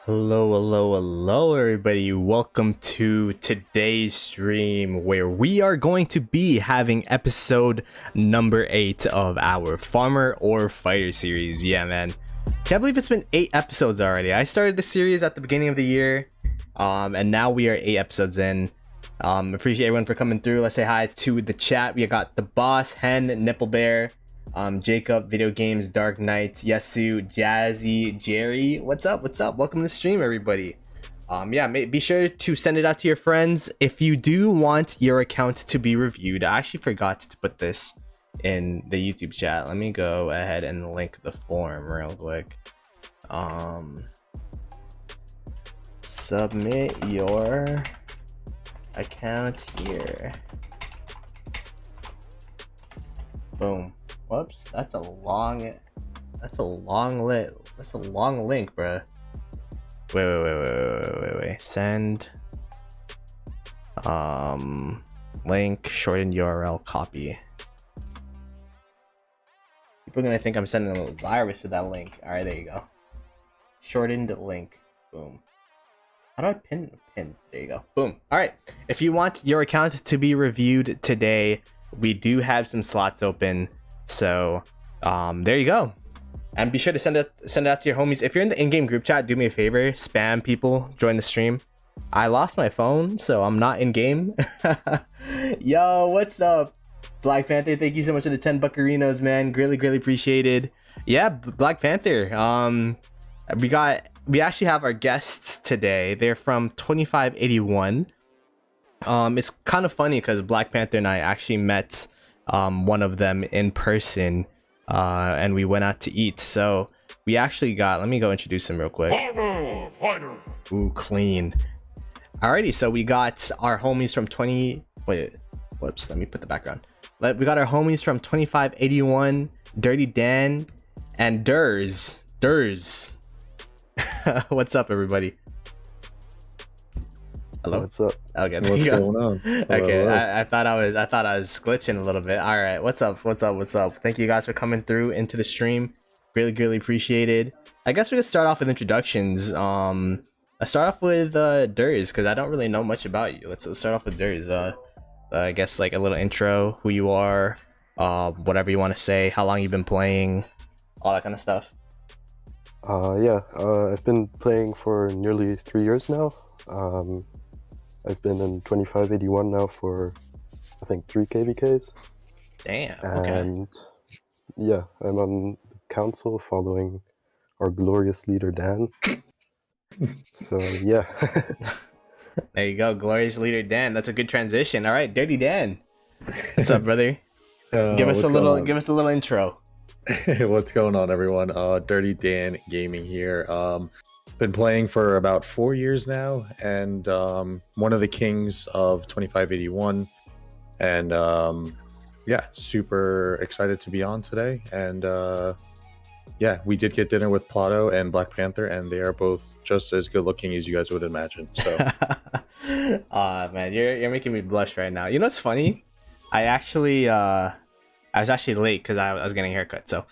Hello, everybody. Welcome to today's stream where we are going to be having episode number 8 of our Farmer or Fighter series. Yeah, man. Can't believe it's been 8 episodes already. I started the series at the beginning of the year, and now we are 8 episodes in. Appreciate everyone for coming through. Let's say hi to the chat. We got the boss, Hen, Nipplebear, Jacob, Video Games, Dark Knight, Yesu, Jazzy, Jerry. What's up? Welcome to the stream, everybody. Yeah, be sure to send it out to your friends if you do want your account to be reviewed. I actually forgot to put this in the YouTube chat. Let me go ahead and link the form real quick. Submit your account here. Boom. Whoops, that's a long link, bro. Wait. Send link, shortened URL, copy. People are gonna think I'm sending a virus with that link. Alright, there you go. Shortened link. Boom. How do I pin? There you go. Boom. Alright. If you want your account to be reviewed today, we do have some slots open. So there you go, and be sure to send it out to your homies. If you're in the in-game group chat, do me a favor, spam people, join the stream. I lost my phone, so I'm not in game. Yo, what's up, Black Panther? Thank you so much for the 10 buccarinos, man. Greatly appreciated. Yeah, Black Panther. We actually have our guests today. They're from 2581. It's kind of funny because Black Panther and I actually met one of them in person, and we went out to eat. So we actually got, let me go introduce him real quick. Ooh, clean. Alrighty, so we got our homies from let me put the background. We got our homies from 2581, Dirty Dan, and Durs. What's up, everybody? Hello. What's up? Okay. What's going on? Okay. Hello. I thought I was glitching a little bit. All right. What's up? Thank you guys for coming through into the stream. Really appreciated. I guess we could start off with introductions. Let's start off with Durs, because I don't really know much about you. Let's start off with Durs. I guess like a little intro, who you are, whatever you want to say, how long you've been playing, all that kind of stuff. I've been playing for nearly 3 years now. I've been in 2581 now for, I think, 3 KVKs. Damn, okay. And yeah, I'm on the council following our glorious leader, Dan. So, yeah. There you go, glorious leader, Dan. That's a good transition. All right, Dirty Dan. What's up, brother? Give us a little intro. What's going on, everyone? Dirty Dan Gaming here. Been playing for about 4 years now, and one of the kings of 2581, and yeah, super excited to be on today. And yeah, we did get dinner with Ploto and Black Panther, and they are both just as good looking as you guys would imagine. So man, you're making me blush right now. You know what's funny? I was actually late because I was getting a haircut. So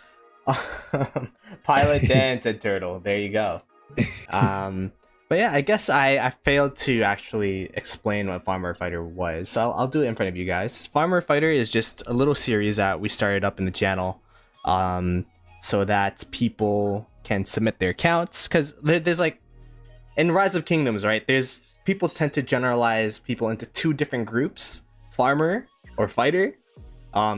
Pilot Dan said turtle. There you go. But yeah, I guess I failed to actually explain what Farmer Fighter was, so I'll do it in front of you guys. Farmer Fighter is just a little series that we started up in the channel, so that people can submit their accounts, because there's like in Rise of Kingdoms, right? There's people tend to generalize people into 2 different groups: farmer or fighter.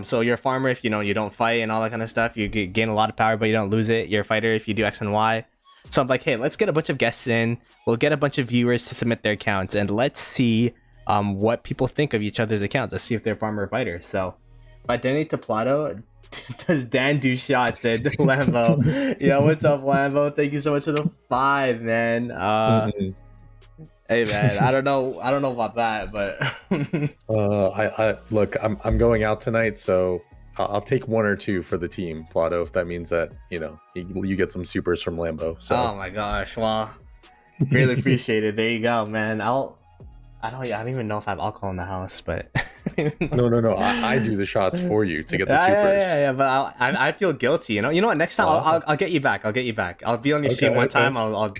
So you're a farmer if you don't fight and all that kind of stuff. You gain a lot of power, but you don't lose it. You're a fighter if you do X and Y. So I'm like, hey, let's get a bunch of guests in. We'll get a bunch of viewers to submit their accounts, and let's see what people think of each other's accounts. Let's see if they're farmer or fighter. So if I donate to Ploto, does Dan do shots? Said Lambo. Yo, what's up, Lambo? Thank you so much for the 5, man. Hey, man, I don't know about that, but I look, I'm going out tonight, so I'll take 1 or 2 for the team, Ploto, if that means that you get some supers from Lambo. So. Oh my gosh, well, really appreciate it. There you go, man. I don't even know if I have alcohol in the house, but no. I do the shots for you to get the supers. Yeah. But I feel guilty. You know what? Next time I'll get you back. I'll be on your stream one time. I'll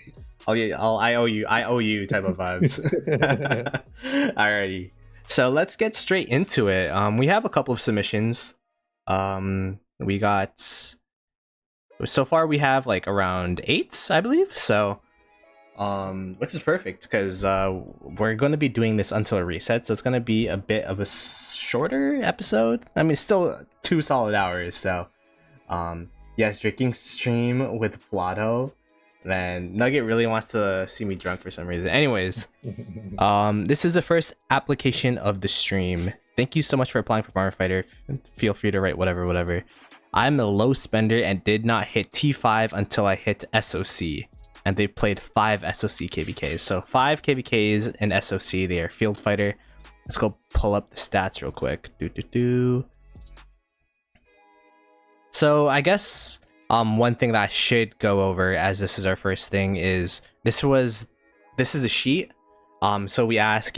I owe you type of vibes. Alrighty, so let's get straight into it. We have a couple of submissions. We got, so far we have like around 8, I believe. So, which is perfect because we're going to be doing this until it resets. So it's going to be a bit of a shorter episode. I mean, still 2 solid hours. So, yes, drinking stream with Ploto. Man, Nugget really wants to see me drunk for some reason. Anyways, this is the first application of the stream. Thank you so much for applying for Farmer Fighter. Feel free to write whatever. I'm a low spender and did not hit T5 until I hit SOC. And they've played 5 SOC KVKs. So 5 KVKs in SOC. They are Field Fighter. Let's go pull up the stats real quick. So I guess one thing that I should go over, as this is our first thing, is this is a sheet. So we ask,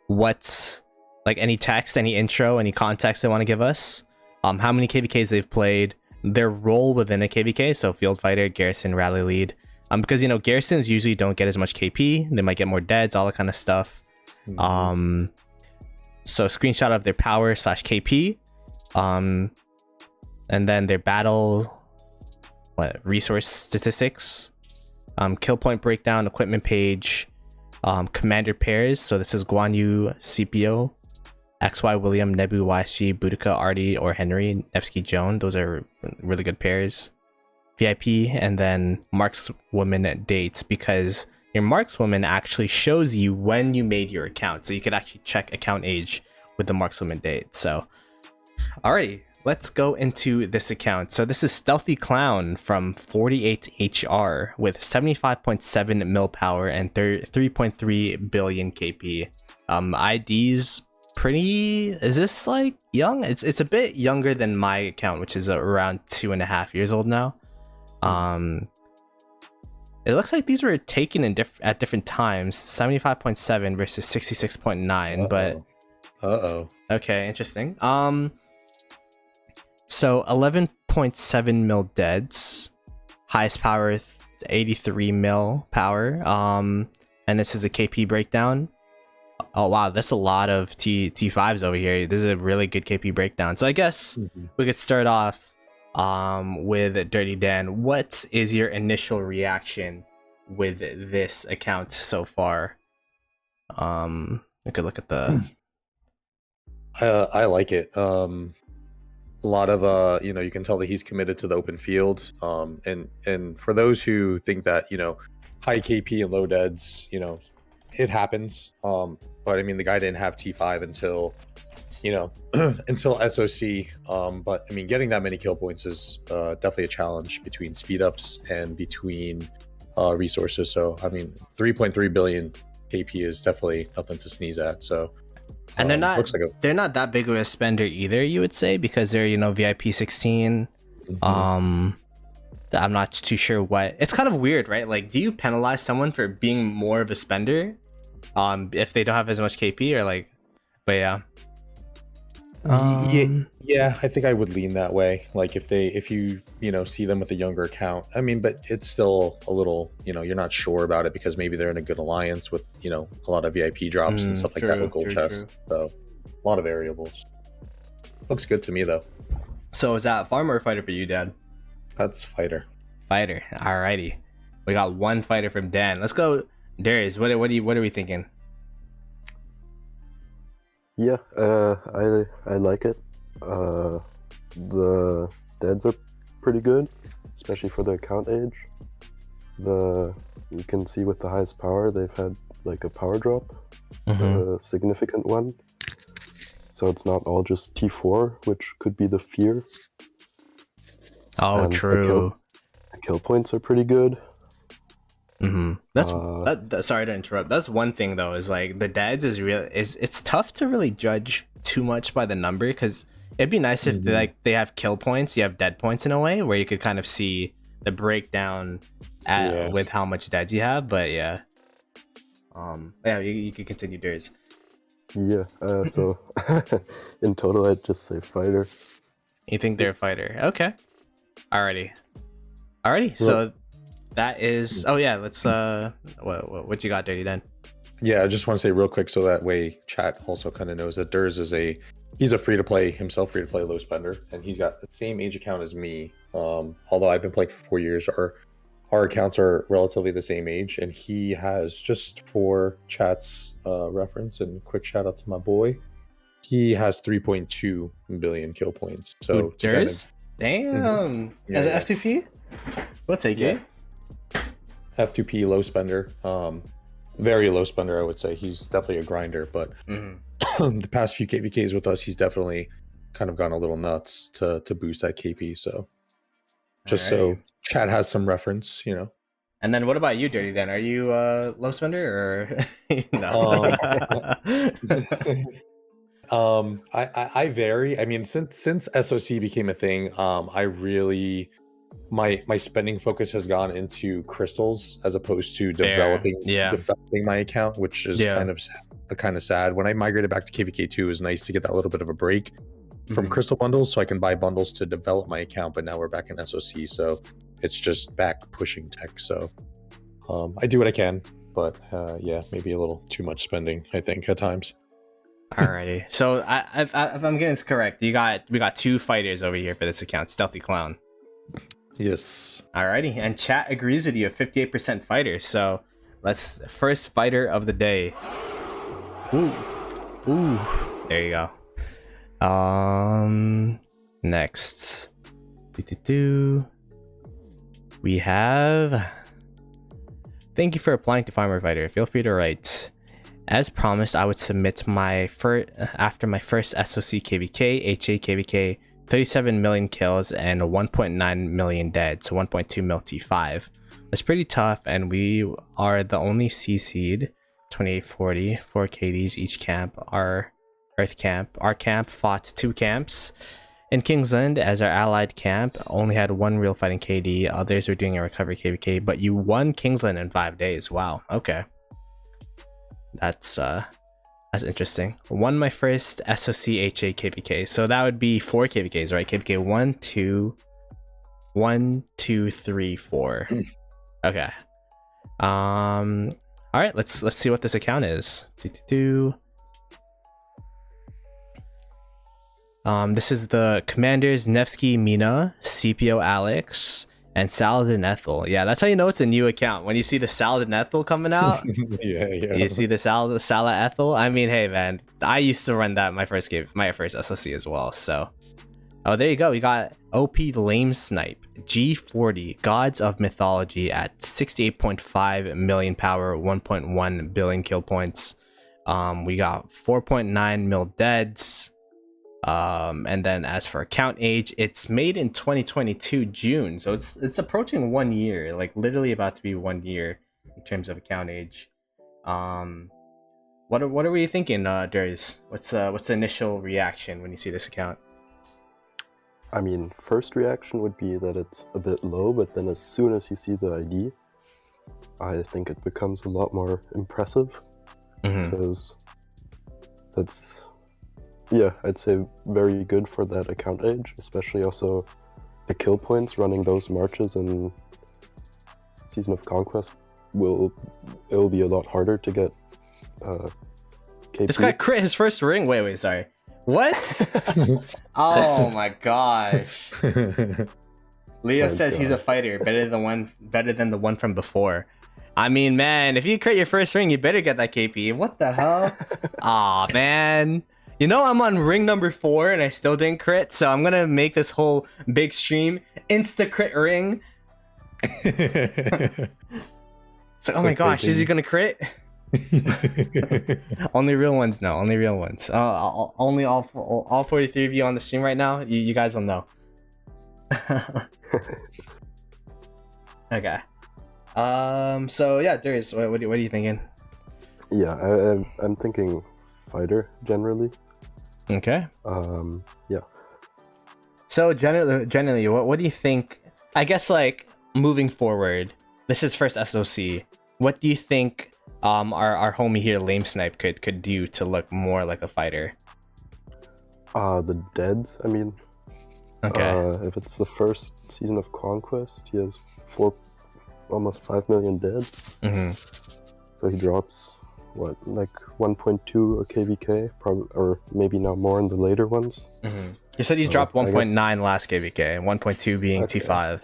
what's like any text, any intro, any context they want to give us, how many KVKs they've played, their role within a KVK, so Field Fighter, Garrison, Rally Lead. Because Garrisons usually don't get as much KP, they might get more deads, all that kind of stuff. So screenshot of their power / KP, and then their battle resource statistics, kill point breakdown, equipment page, commander pairs. So this is Guan Yu, CPO, XY William, Nebu, YSG, Boudica, Artie, or Henry, Nevsky, Joan. Those are really good pairs. VIP, and then markswoman dates, because your markswoman actually shows you when you made your account, so you could actually check account age with the markswoman date. So alrighty, let's go into this account. So this is Stealthy Clown from 48HR with 75.7 mil power and 3.3 billion KP. ID's pretty, is this like young? It's a bit younger than my account, which is around 2.5 years old now. It looks like these were taken at different times, 75.7 versus 66.9. But okay, interesting. So 11.7 mil deads, highest power 83 mil power, and this is a KP breakdown. Oh wow, that's a lot of T5s over here. This is a really good KP breakdown. So I guess we could start off with Dirty Dan. What is your initial reaction with this account so far? We could look at the I like it. A lot of you can tell that he's committed to the open field. And for those who think that, high KP and low deads, it happens. But I mean, the guy didn't have T5 until until SOC. But I mean, getting that many kill points is definitely a challenge between speed ups and between resources. So I mean, 3.3 billion KP is definitely nothing to sneeze at. So and they're not that big of a spender either, you would say, because they're VIP 16. I'm not too sure what, it's kind of weird, right? Like, do you penalize someone for being more of a spender if they don't have as much KP, or like, but yeah. Yeah, I think I would lean that way. Like if you see them with a younger account, I mean, but it's still a little, you're not sure about it because maybe they're in a good alliance with, a lot of VIP drops and stuff like that with gold chests. So a lot of variables. Looks good to me though. So is that farmer or fighter for you, Dad? That's fighter. Fighter. Alrighty. We got one fighter from Dan. Let's go, Darius. What are we thinking? Yeah, I like it. The deads are pretty good, especially for the account age. You can see with the highest power, they've had like a power drop, a significant one. So it's not all just T4, which could be the fear. Oh, and true. The kill points are pretty good. That's sorry to interrupt. That's one thing though, is like the deads it's tough to really judge too much by the number, because it'd be nice if they have kill points, you have dead points in a way where you could kind of see the breakdown with how much deads you have. But yeah, you can continue, Darius. Yeah, so in total I'd just say fighter. You think they're a fighter? Okay. Alrighty. So that is. Oh yeah, let's. What you got, Dirty then? Yeah, I just want to say real quick so that way chat also kind of knows that Durs is he's a free to play himself, free to play low spender, and he's got the same age account as me. Although I've been playing for 4 years, our accounts are relatively the same age, and he has, just for chat's reference and quick shout out to my boy, he has 3.2 billion kill points. So Durs? Damn. Yeah, As an yeah. F2P? We'll take it. F2P low spender, very low spender, I would say. He's definitely a grinder, but the past few KVKs with us, he's definitely kind of gone a little nuts to boost that KP. So just so chat has some reference, you know. And then what about you, Dirty? Then are you low spender or no? I vary. I mean, since SOC became a thing, I really my spending focus has gone into crystals as opposed to developing my account, which is kind of sad. When I migrated back to KVK2, it was nice to get that little bit of a break from crystal bundles, so I can buy bundles to develop my account. But now we're back in SOC, so it's just back pushing tech. So I do what I can, but yeah, maybe a little too much spending, I think, at times. Alrighty, so if I'm getting this correct, we got 2 fighters over here for this account, Stealthy Clown. Yes. Alrighty, and chat agrees with you, 58% fighter. So let's first fighter of the day. Ooh, there you go. Next, we have. Thank you for applying to Farmer Fighter. Feel free to write. As promised, I would submit after my first SOC KVK, HA KVK, 37 million kills and 1.9 million dead, so 1.2 mil T5. It's pretty tough, and we are the only CC'd 2840, 4 KDs each camp. Our camp fought 2 camps in Kingsland, as our allied camp only had 1 real fighting KD. Others were doing a recovery KVK, but you won Kingsland in 5 days. Wow, okay. That's interesting. Won my first SOC HA KVK, so that would be 4 KVKs, right? KVK 1, 2, 3, 4. Okay. All right. Let's see what this account is. This is the commanders Nevsky Mina, CPO Alex, and Saladin Ethel. Yeah, that's how you know it's a new account. When you see the Saladin Ethel coming out, yeah. You see the Salah Ethel. I mean, hey man, I used to run that my first SOC as well. So, oh, there you go. We got OP Lamesnipe, G40, Gods of Mythology at 68.5 million power, 1.1 billion kill points. We got 4.9 mil deads. And then as for account age, it's made in 2022 June, so it's approaching 1 year, like literally about to be 1 year in terms of account age. What are we thinking, Darius? What's the initial reaction when you see this account? I mean, first reaction would be that it's a bit low, but then as soon as you see the ID, I think it becomes a lot more impressive. Because that's, yeah, I'd say very good for that account age, especially also the kill points running those marches in Season of Conquest it'll be a lot harder to get KP. This guy crit his first ring. Wait, sorry. What? Oh my gosh. Leo says he's a fighter, better than the one from before. I mean, man, if you crit your first ring, you better get that KP. What the hell? Aw, man. You know, I'm on ring number 4 and I still didn't crit, so I'm gonna make this whole big stream insta crit ring. It's like, oh my gosh, is he gonna crit? Only real ones know. Only real ones. Only all 43 of you on the stream right now. You guys will know. Okay. So yeah, Darius, what are you thinking? Yeah, I'm thinking fighter generally. Okay. Yeah. So generally, what do you think? I guess like moving forward, this is first SOC. What do you think our homie here, Lamesnipe, could do to look more like a fighter? The deads. I mean, okay. If it's the first Season of Conquest, he has almost 5 million dead. So he drops, what, like 1.2 a KVK, probably, or maybe now more in the later ones. You said he's dropped 1.9 last KVK, and 1.2 being okay. T5.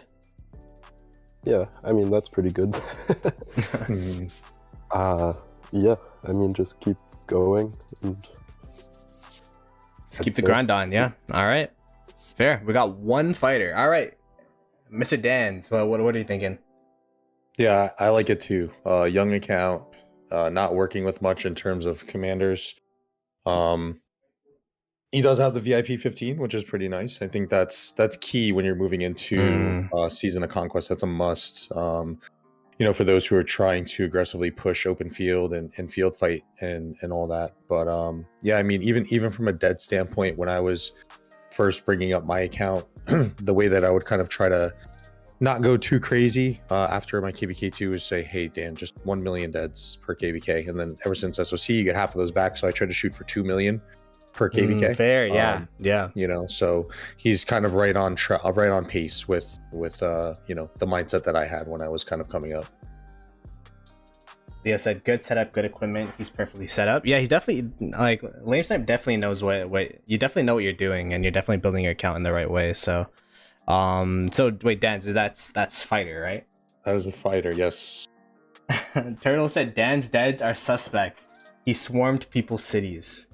Yeah, I mean, that's pretty good. Yeah, I mean, just keep going. And just keep the grind on, yeah. All right. Fair. We got one fighter. All right. Mr. Dans, well, what are you thinking? Yeah, I like it too. Young account, not working with much in terms of commanders. He does have the VIP 15, which is pretty nice. I think that's key when you're moving into Season of Conquest. That's a must. You know, for those who are trying to aggressively push open field and field fight and all that. But yeah, I mean, even from a dead standpoint, when I was first bringing up my account, the way that I would kind of try to not go too crazy after my KVK2 was say, hey, Dan, just 1 million deads per KVK. And then ever since SOC, you get half of those back. So I tried to shoot for 2 million per KVK. Fair, yeah, yeah. You know, so he's kind of right on pace with you know, the mindset that I had when I was kind of coming up. Leo said, good setup, good equipment. He's perfectly set up. Yeah, he's definitely, like, Lamesnipe definitely knows what you definitely know what you're doing, and you're definitely building your account in the right way. So, so wait, Dan's, that's fighter, right? That was a fighter, yes. Turtle said, Dan's deads are suspect. He swarmed people's cities.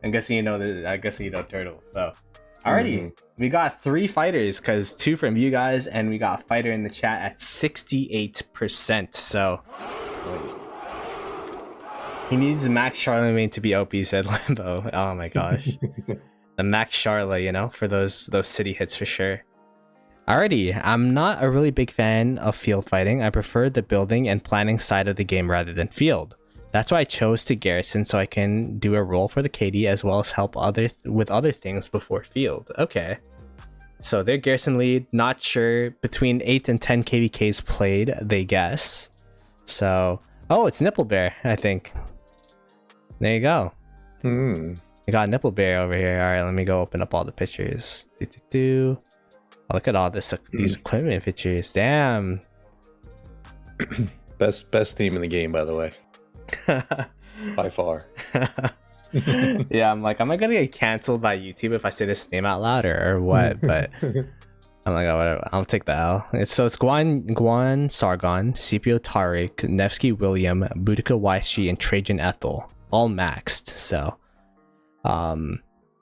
I'm guessing you know that. I guess you know Turtle. So, alrighty, we got 3 fighters, cause 2 from you guys, and we got a fighter in the chat at 68%. So, nice. He needs Max Charlemagne to be OP, said Limbo. Oh my gosh, the Max Charla, you know, for those city hits for sure. Alrighty, I'm not a really big fan of field fighting. I prefer the building and planning side of the game rather than field. That's why I chose to garrison, so I can do a role for the KD as well as help with other things before field. Okay. So their garrison lead, not sure, between 8 and 10 KVKs played, they guess. So, oh, it's Nipplebear, I think. There you go. We got Nipplebear over here. All right, let me go open up all the pictures. Oh, look at all these equipment pictures. Damn. Best name in the game, by the way. By far. Yeah, I'm like, am I gonna get canceled by YouTube if I say this name out loud or what? But I'm like, oh, whatever. I'll take the L. It's Guan Sargon, Scipio Tariq, Nevsky William, Boudica YSG, and Trajan Ethel, all maxed. So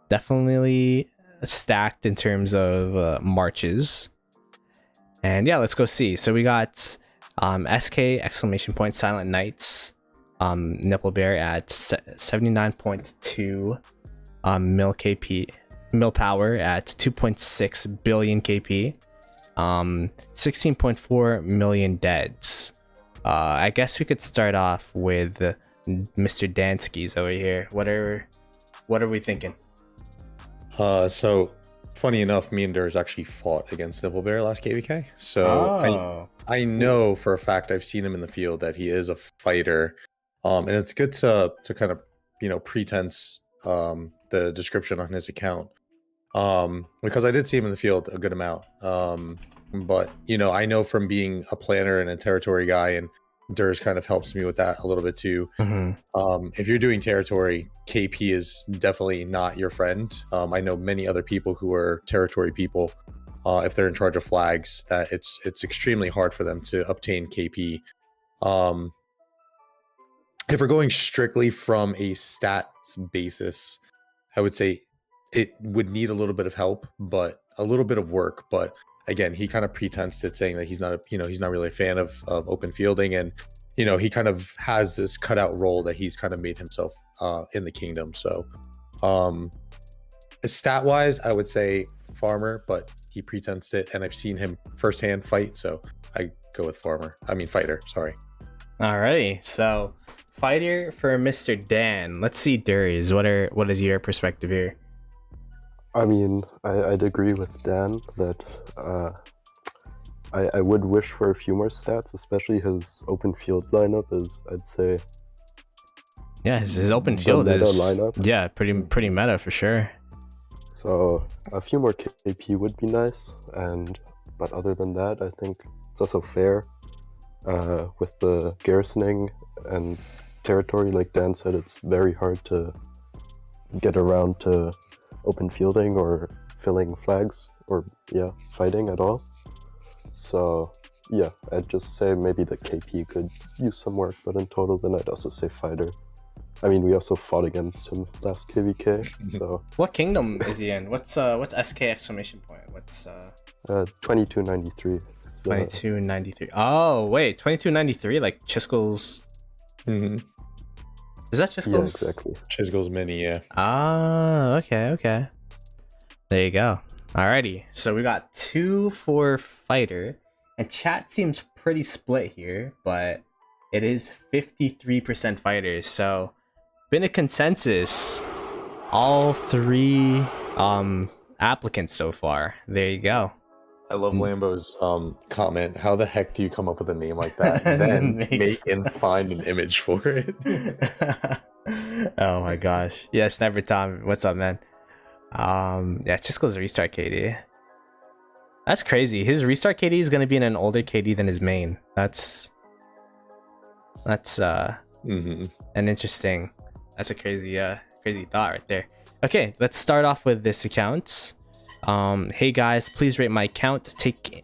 definitely stacked in terms of marches. And yeah, let's go see. So we got SK exclamation point Silent Knights, Nipplebear at 79.2 mil power at 2.6 billion KP, 16.4 million deads. I guess we could start off with Mr. Dansky's over here. What are we thinking? So funny enough, me and Durs actually fought against Nipplebear last KVK. So I know for a fact I've seen him in the field that he is a fighter. And it's good to kind of, you know, pretense the description on his account, because I did see him in the field a good amount. But, you know, I know from being a planner and a territory guy, and Durs kind of helps me with that a little bit too. If you're doing territory, KP is definitely not your friend. I know many other people who are territory people, if they're in charge of flags, that it's extremely hard for them to obtain KP. If we're going strictly from a stats basis, I would say it would need a little bit of help, but a little bit of work. But again, he kind of pretends it, saying that he's not really a fan of open fielding, and you know, he kind of has this cutout role that he's kind of made himself in the kingdom. So stat wise, I would say farmer, but he pretends it, and I've seen him firsthand fight, so I go with fighter. Sorry. Alrighty, so fighter for Mr. Dan. Let's see, Durs. What is your perspective here? I mean, I'd agree with Dan that I would wish for a few more stats, especially his open field lineup is, I'd say. Yeah, his open field is lineup. Yeah, pretty meta for sure. So a few more KP would be nice, but other than that, I think It's also fair with the garrisoning and territory. Like Dan said, it's very hard to get around to open fielding or filling flags or fighting at all. So yeah, I'd just say maybe the KP could use some work, but in total then I'd also say fighter. I mean, we also fought against him last KVK, so... What kingdom is he in? What's SK exclamation point? What's 2293. 2293. Oh, wait, 2293? Like Chiskel's... Is that Chiskel's? Yeah, exactly. Chiskel's mini, yeah. Ah, okay. There you go. Alrighty, so we got 2 for fighter, and chat seems pretty split here, but it is 53% fighters, so been a consensus. All 3 applicants so far. There you go. I love Lambo's comment. How the heck do you come up with a name like that? Then make and find an image for it. Oh my gosh. Yeah, Sniper Tom, what's up, man? Yeah, Chiskel's restart KD. That's crazy. His restart KD is gonna be in an older KD than his main. That's an interesting. That's a crazy thought right there. Okay, let's start off with this account. Hey guys, please rate my account. Take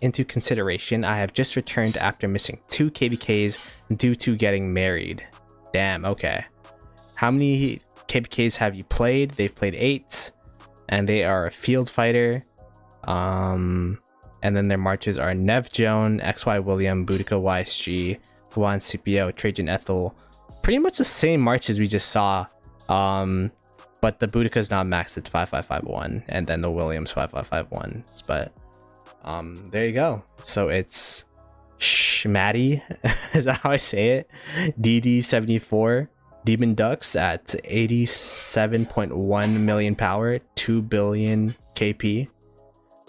into consideration I have just returned after missing 2 KBKs due to getting married. Damn, okay. How many KBKs have you played? They've played 8, and they are a field fighter. And then their marches are Nev Joan, XY William, Boudica YSG, Juan CPO, Trajan Ethel. Pretty much the same marches we just saw. But the Boudica is not maxed at 5551, and then the Williams 5551. But there you go. So it's Shhmattie, is that how I say it? DD74, Demon Ducks at 87.1 million power, 2 billion KP.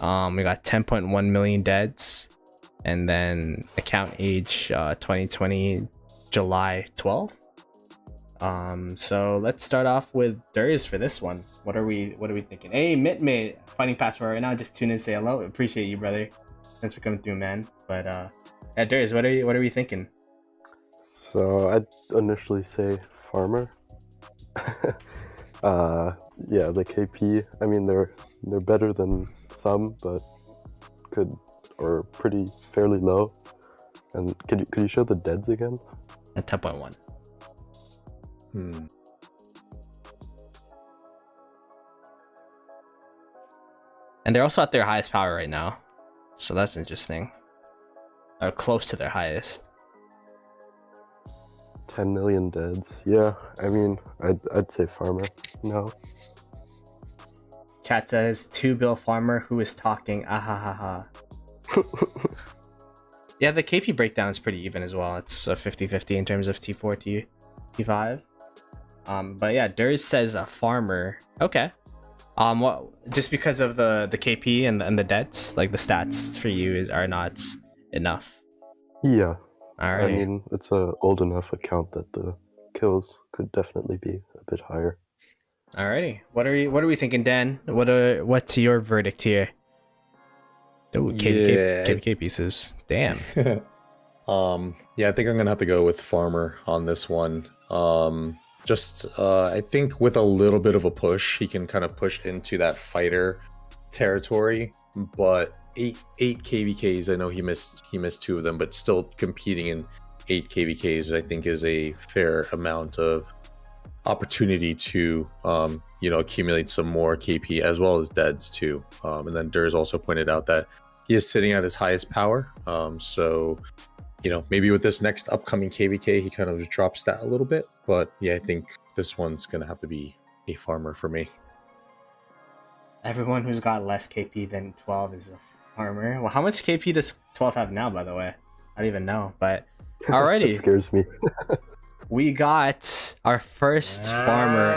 We got 10.1 million deads, and then account age 2020 July 12th. So let's start off with Durs for this one. What are we thinking? Hey, Mitmate, fighting password right now. Just tune in and say hello. Appreciate you, brother. Thanks for coming through, man. But yeah, Durs, what are we thinking? So I'd initially say farmer. Yeah, the KP. I mean, they're better than some, but or pretty fairly low. And could you show the deads again? At 10.1. And they're also at their highest power right now, so that's interesting. Or close to their highest. 10 million deads. Yeah, I mean, I'd say farmer. No. Chat says 2 bill farmer who is talking. Ahahaha. Yeah, the KP breakdown is pretty even as well. It's a 50-50 in terms of T4 T5. But yeah, Durs says a farmer. Okay. What? Just because of the KP and the deads, like the stats for you are not enough. Yeah. All right. I mean, it's a old enough account that the kills could definitely be a bit higher. Alrighty. What are we thinking, Dan? What's your verdict here? Oh, KVK pieces. Damn. Yeah, I think I'm gonna have to go with farmer on this one. I think with a little bit of a push, he can kind of push into that fighter territory. But 8 KVKs, I know he missed 2 of them, but still competing in 8 KVKs, I think is a fair amount of opportunity to accumulate some more KP as well as deads too. And then Durs also pointed out that he is sitting at his highest power. So maybe with this next upcoming KVK, he kind of drops that a little bit. But yeah, I think this one's going to have to be a farmer for me. Everyone who's got less KP than 12 is a farmer. Well, how much KP does 12 have now, by the way? I don't even know, but alrighty. It scares me. We got our first farmer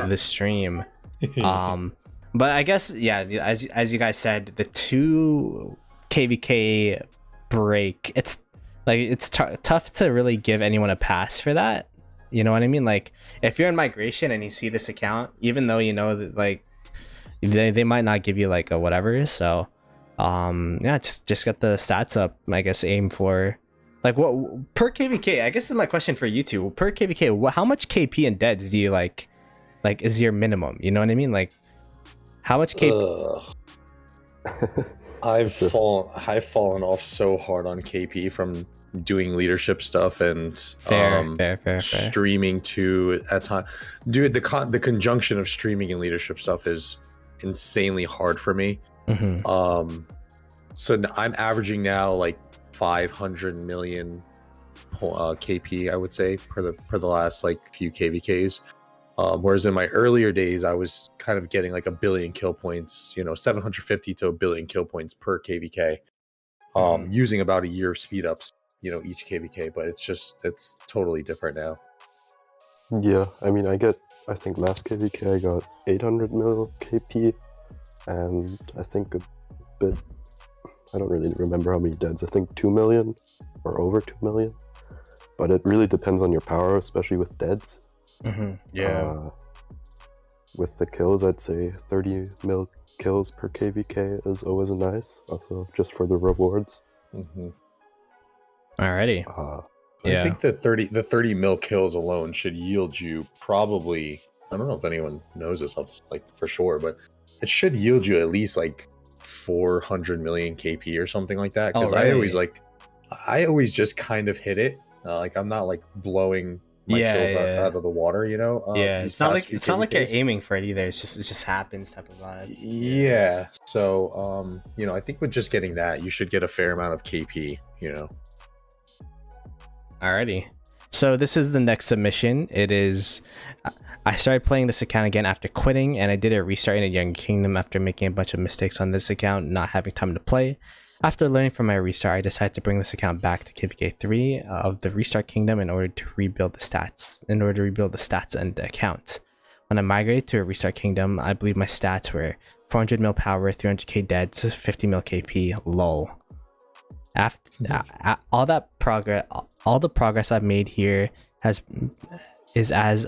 of the stream. But I guess, yeah, as you guys said, the 2 KVK break, it's tough to really give anyone a pass for that. You know what I mean? Like, if you're in migration and you see this account, even though you know that, like, they might not give you like a whatever. So Yeah, just get the stats up. I guess aim for like what per KVK. I guess this is my question for you two. Per KVK, how much KP and deads do you like is your minimum? You know what I mean? Like how much KP? I've fallen off so hard on KP from doing leadership stuff and fair. Streaming to at time. Dude, the conjunction of streaming and leadership stuff is insanely hard for me. So I'm averaging now like 500 million KP, I would say, per the last like few KVKs. Whereas in my earlier days, I was kind of getting like 1 billion kill points, 750 to 1 billion kill points per KVK, using about a year of speed ups, each KVK. But it's totally different now. Yeah, I mean, I think last KVK I got 800 mil KP, and I think a bit, I don't really remember how many deads, I think 2 million or over 2 million. But it really depends on your power, especially with deads. Yeah. With the kills, I'd say 30 mil kills per KVK is always nice. Also, just for the rewards. Alrighty. I think the 30 mil kills alone should yield you probably. I don't know if anyone knows this, like for sure, but it should yield you at least like 400 million KP or something like that. Because I always just kind of hit it. Like I'm not like blowing my kills out of the water, it's not like you're aiming for it either. It just happens type of vibe. Yeah. So I think with just getting that, you should get a fair amount of KP. Alrighty. So this is the next submission. It is. I started playing this account again after quitting, and I did a restart in a Young Kingdom after making a bunch of mistakes on this account, not having time to play. After learning from my restart, I decided to bring this account back to KVK 3 of the Restart Kingdom in order to rebuild the stats and the account. When I migrated to a Restart Kingdom, I believe my stats were 400 mil power, 300k deads, 50 mil KP, lol. After all the progress I've made here is as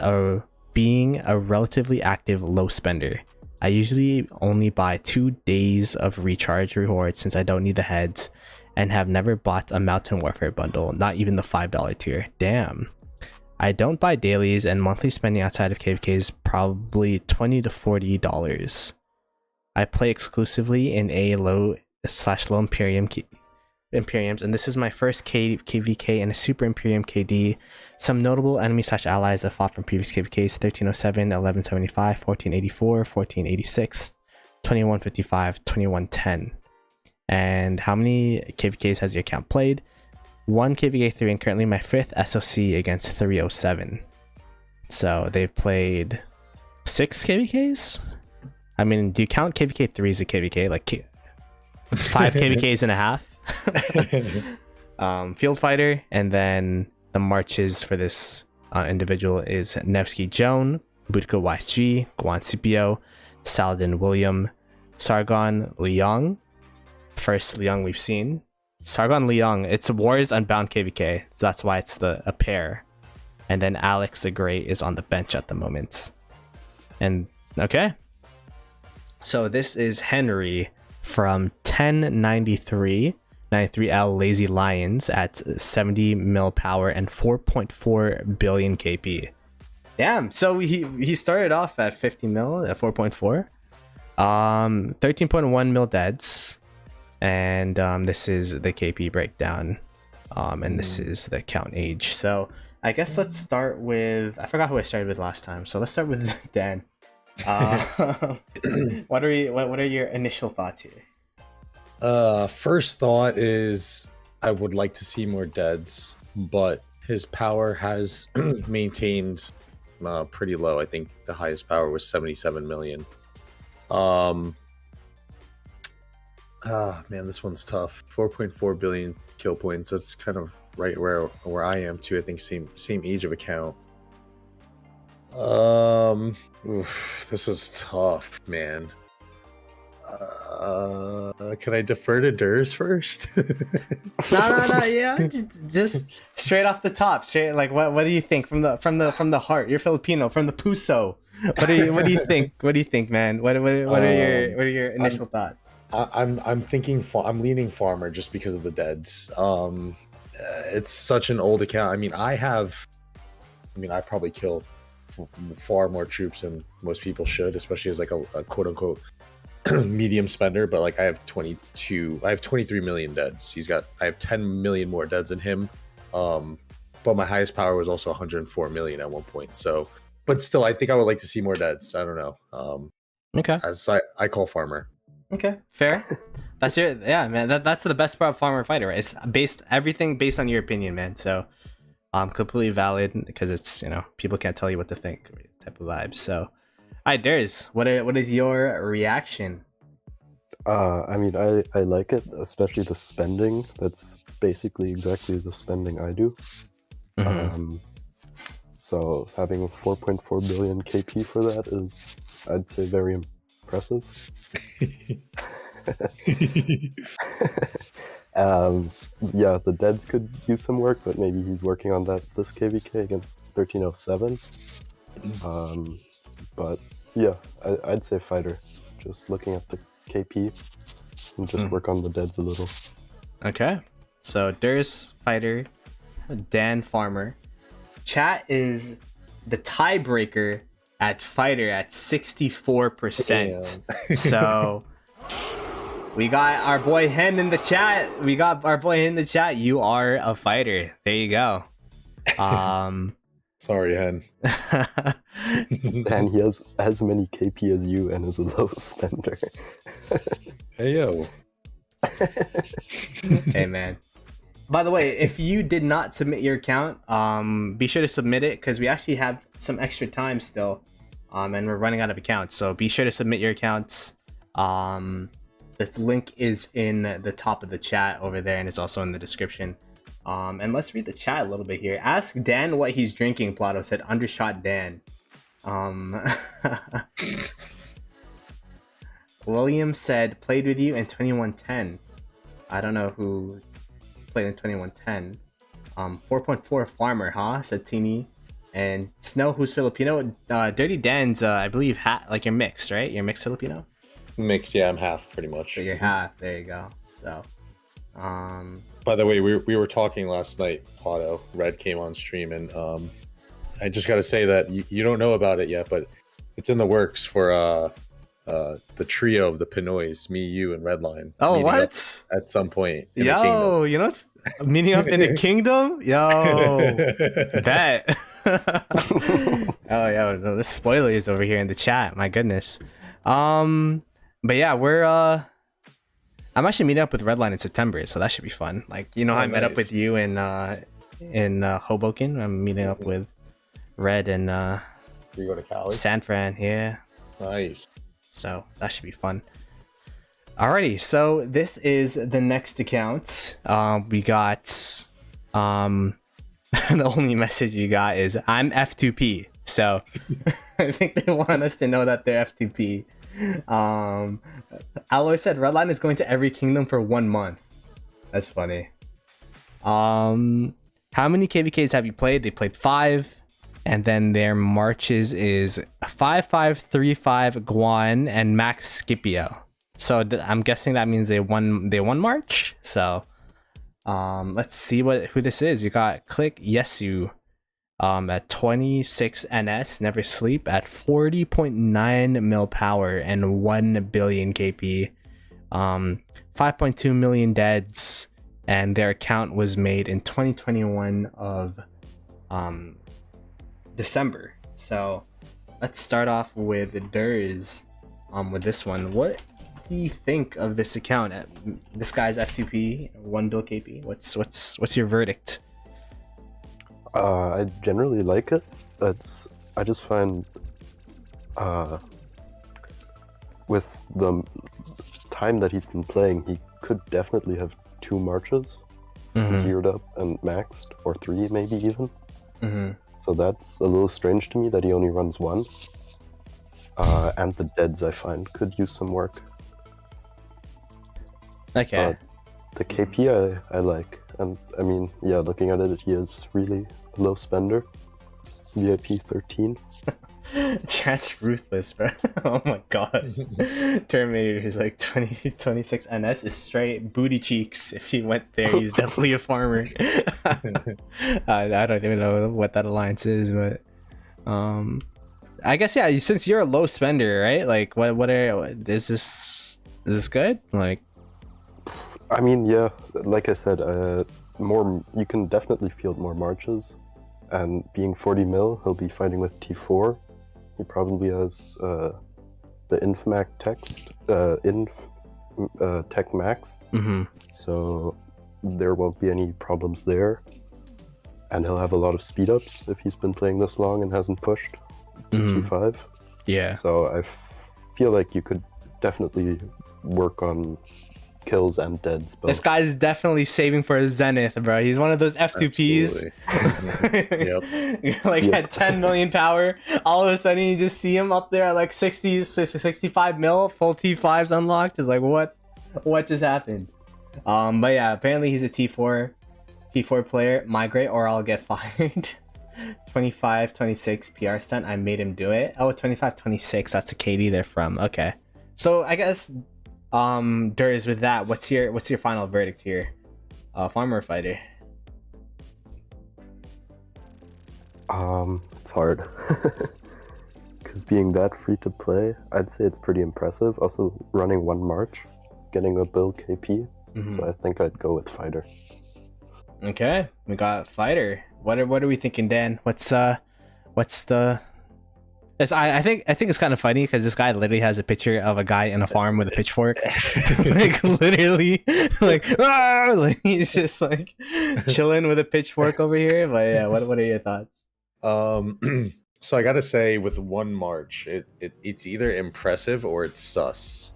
being a relatively active low spender. I usually only buy 2 days of recharge rewards since I don't need the heads, and have never bought a Mountain Warfare bundle, not even the $5 tier. Damn. I don't buy dailies, and monthly spending outside of KVK is probably $20 to $40. I play exclusively in a low Imperiums, and this is my first KVK and a Super Imperium KD. Some notable enemy/allies that fought from previous KVKs: 1307, 1175, 1484, 1486, 2155, 2110. And how many KVKs has your account played? 1 KVK 3, and currently my 5th SOC against 307. So they've played 6 KVKs? I mean, do you count KVK 3 as a KVK? Like 5 KVKs and a half? Field fighter, and then the marches for this individual is Nevsky Joan, Borco YG, Guan Scipio, Saladin William, Sargon Liang. First Liang we've seen. Sargon Liang, it's Warriors Unbound KVK, so that's why it's a pair. And then Alex the Great is on the bench at the moment. And okay. So this is Henry from 1093. 93L Lazy Lions at 70 mil power and 4.4 billion KP. Damn, so he started off at 50 mil at 4.4. 13.1 mil deads. And this is the KP breakdown. And this is the account age. So I guess let's start with, I forgot who I started with last time. So let's start with Dan. What are your initial thoughts here? First thought is I would like to see more deads, but his power has maintained pretty low. I think the highest power was 77 million. Man, this one's tough. 4.4 billion kill points. That's kind of right where I am too. I think same age of account. This is tough, man. Can I defer to Durs first? No. Yeah, just straight off the top. Straight, like what do you think from the heart? You're Filipino, from the puso. What do you think? What do you think, man? What are your initial thoughts? I'm thinking I'm leaning farmer just because of the deads. It's such an old account. I mean, I probably kill far more troops than most people should, especially as like a quote unquote medium spender. But like I have 23 million deads. I have 10 million more deads than him. But my highest power was also 104 million at one point. So, but still, I think I would like to see more deads. I don't know. Okay. As I call farmer. Okay, fair. Man. That's the best part of farmer fighter, right? It's everything based on your opinion, man. So, completely valid because it's people can't tell you what to think type of vibes. So, all right, what is your reaction? I mean, I like it, especially the spending. That's basically exactly the spending I do. So having 4.4 billion KP for that is, I'd say, very impressive. Yeah, the deads could use some work, but maybe he's working on that this KVK against 1307. But yeah, I'd say fighter. Just looking at the KP and just work on the deads a little. Okay, so Ders fighter, Dan farmer. Chat is the tiebreaker at fighter at 64%. So we got our boy Hen in the chat. You are a fighter. There you go. Sorry, Hen. And he has as many KP as you and is a low spender. Hey yo. Hey man. By the way, if you did not submit your account, be sure to submit it because we actually have some extra time still, and we're running out of accounts. So be sure to submit your accounts. The link is in the top of the chat over there, and it's also in the description. And let's read the chat a little bit here. Ask Dan what he's drinking. Ploto said, "Undershot Dan." William said, "Played with you in 2110." I don't know who played in 2110. 4.4 farmer, huh? Said Tini. And Snow, who's Filipino. Dirty Dan's, I believe, you're mixed, right? You're mixed Filipino? Mixed, yeah, I'm half pretty much. So you're half. There you go. So, by the way, we were talking last night. Otto Red came on stream, and I just got to say that you don't know about it yet, but it's in the works for the trio of the Pinoys, me, you, and Redline. Oh, what? At some point. Yo, meeting up in the kingdom? Yo, bet. Oh, yo, no, the spoilers over here in the chat. My goodness. But yeah, I'm actually meeting up with Redline in September, so that should be fun. Like, how I met up with you in Hoboken. I'm meeting up with Red and you go to Cali? San Fran. Yeah. Nice. So that should be fun. Alrighty, so this is the next account. We got the only message we got is I'm F2P. So I think they want us to know that they're F2P. Alloy said Redline is going to every kingdom for 1 month. That's funny. How many KVKs have you played? They played 5. And then their marches is 5535 Guan and Max Scipio. So I'm guessing that means they won March. So let's see who this is. You got CliqYESU at 26 NS, Never Sleep at 40.9 mil power and 1 billion KP. 5.2 million deads, and their account was made in 2021 of December. So let's start off with Ders with this one. What do you think of this account? This guy's F2P, 1 bill KP. What's your verdict? I generally like it. I just find with the time that he's been playing, he could definitely have 2 marches geared up and maxed, or 3 maybe even. So that's a little strange to me that he only runs 1. And the deads, I find, could use some work. Okay. The KP I like. And I mean, yeah, looking at it, he is really a low spender. VIP 13. Chat's ruthless, bro. Oh my god. Terminator is like 26 NS is straight booty cheeks. If he went there, he's definitely a farmer. I don't even know what that alliance is, but I guess yeah. Since you're a low spender, right? Like, what is this good? Like, I mean, yeah. Like I said, more you can definitely field more marches, and being 40 mil, he'll be fighting with T4. He probably has the Infmac text, Tech Max, so there won't be any problems there. And he'll have a lot of speed ups if he's been playing this long and hasn't pushed T5. Yeah. So I feel like you could definitely work on kills and deads. Both. This guy's definitely saving for his zenith, bro. He's one of those F2Ps. Yep. Like at 10 million power, all of a sudden you just see him up there at like 60, 65 mil, full T5s unlocked. It's like, what just happened? But yeah, apparently he's a T4 player. Migrate or I'll get fired. 25, 26 PR stunt. I made him do it. Oh, 25, 26. That's the KD they're from. Okay. So I guess Durs, with that, what's your final verdict here? Farmer or fighter? It's hard. Because being that free to play, I'd say it's pretty impressive. Also running one march, getting a bill KP. So I think I'd go with fighter. Okay, we got fighter. What are we thinking, Dan? What's the? I think it's kind of funny because this guy literally has a picture of a guy in a farm with a pitchfork, like literally, like he's just like chilling with a pitchfork over here. But yeah, what are your thoughts? So I gotta say, with one march, it's either impressive or it's sus.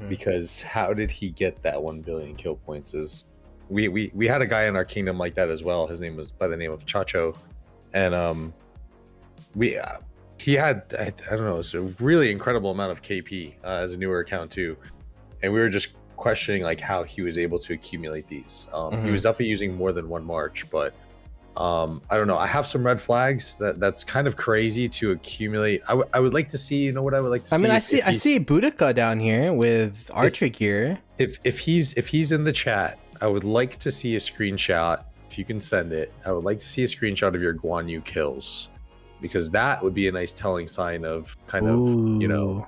Because how did he get that 1 billion kill points? Is we had a guy in our kingdom like that as well. His name was by the name of Chacho, and he had I don't know, it's a really incredible amount of KP as a newer account too, and we were just questioning like how he was able to accumulate these. He was definitely using more than one march, but I don't know. I have some red flags that's kind of crazy to accumulate. I would like to see, you know what I would like to see? I mean, I see Boudica down here with archer gear. If he's in the chat, I would like to see a screenshot. If you can send it, I would like to see a screenshot of your Guan Yu kills, because that would be a nice telling sign of kind of, you know,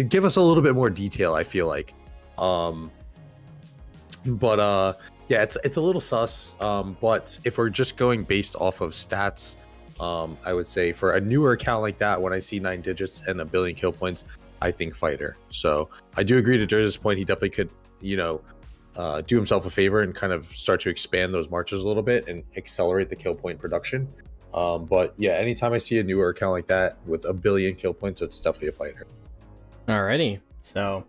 give us a little bit more detail, I feel like. Yeah, it's a little sus, but if we're just going based off of stats, I would say for a newer account like that, when I see 9 digits and 1 billion kill points, I think fighter. So I do agree to Jersey's point. He definitely could, you know, do himself a favor and kind of start to expand those marches a little bit and accelerate the kill point production. But yeah, anytime I see a newer account like that with 1 billion kill points, it's definitely a fighter. Alrighty, so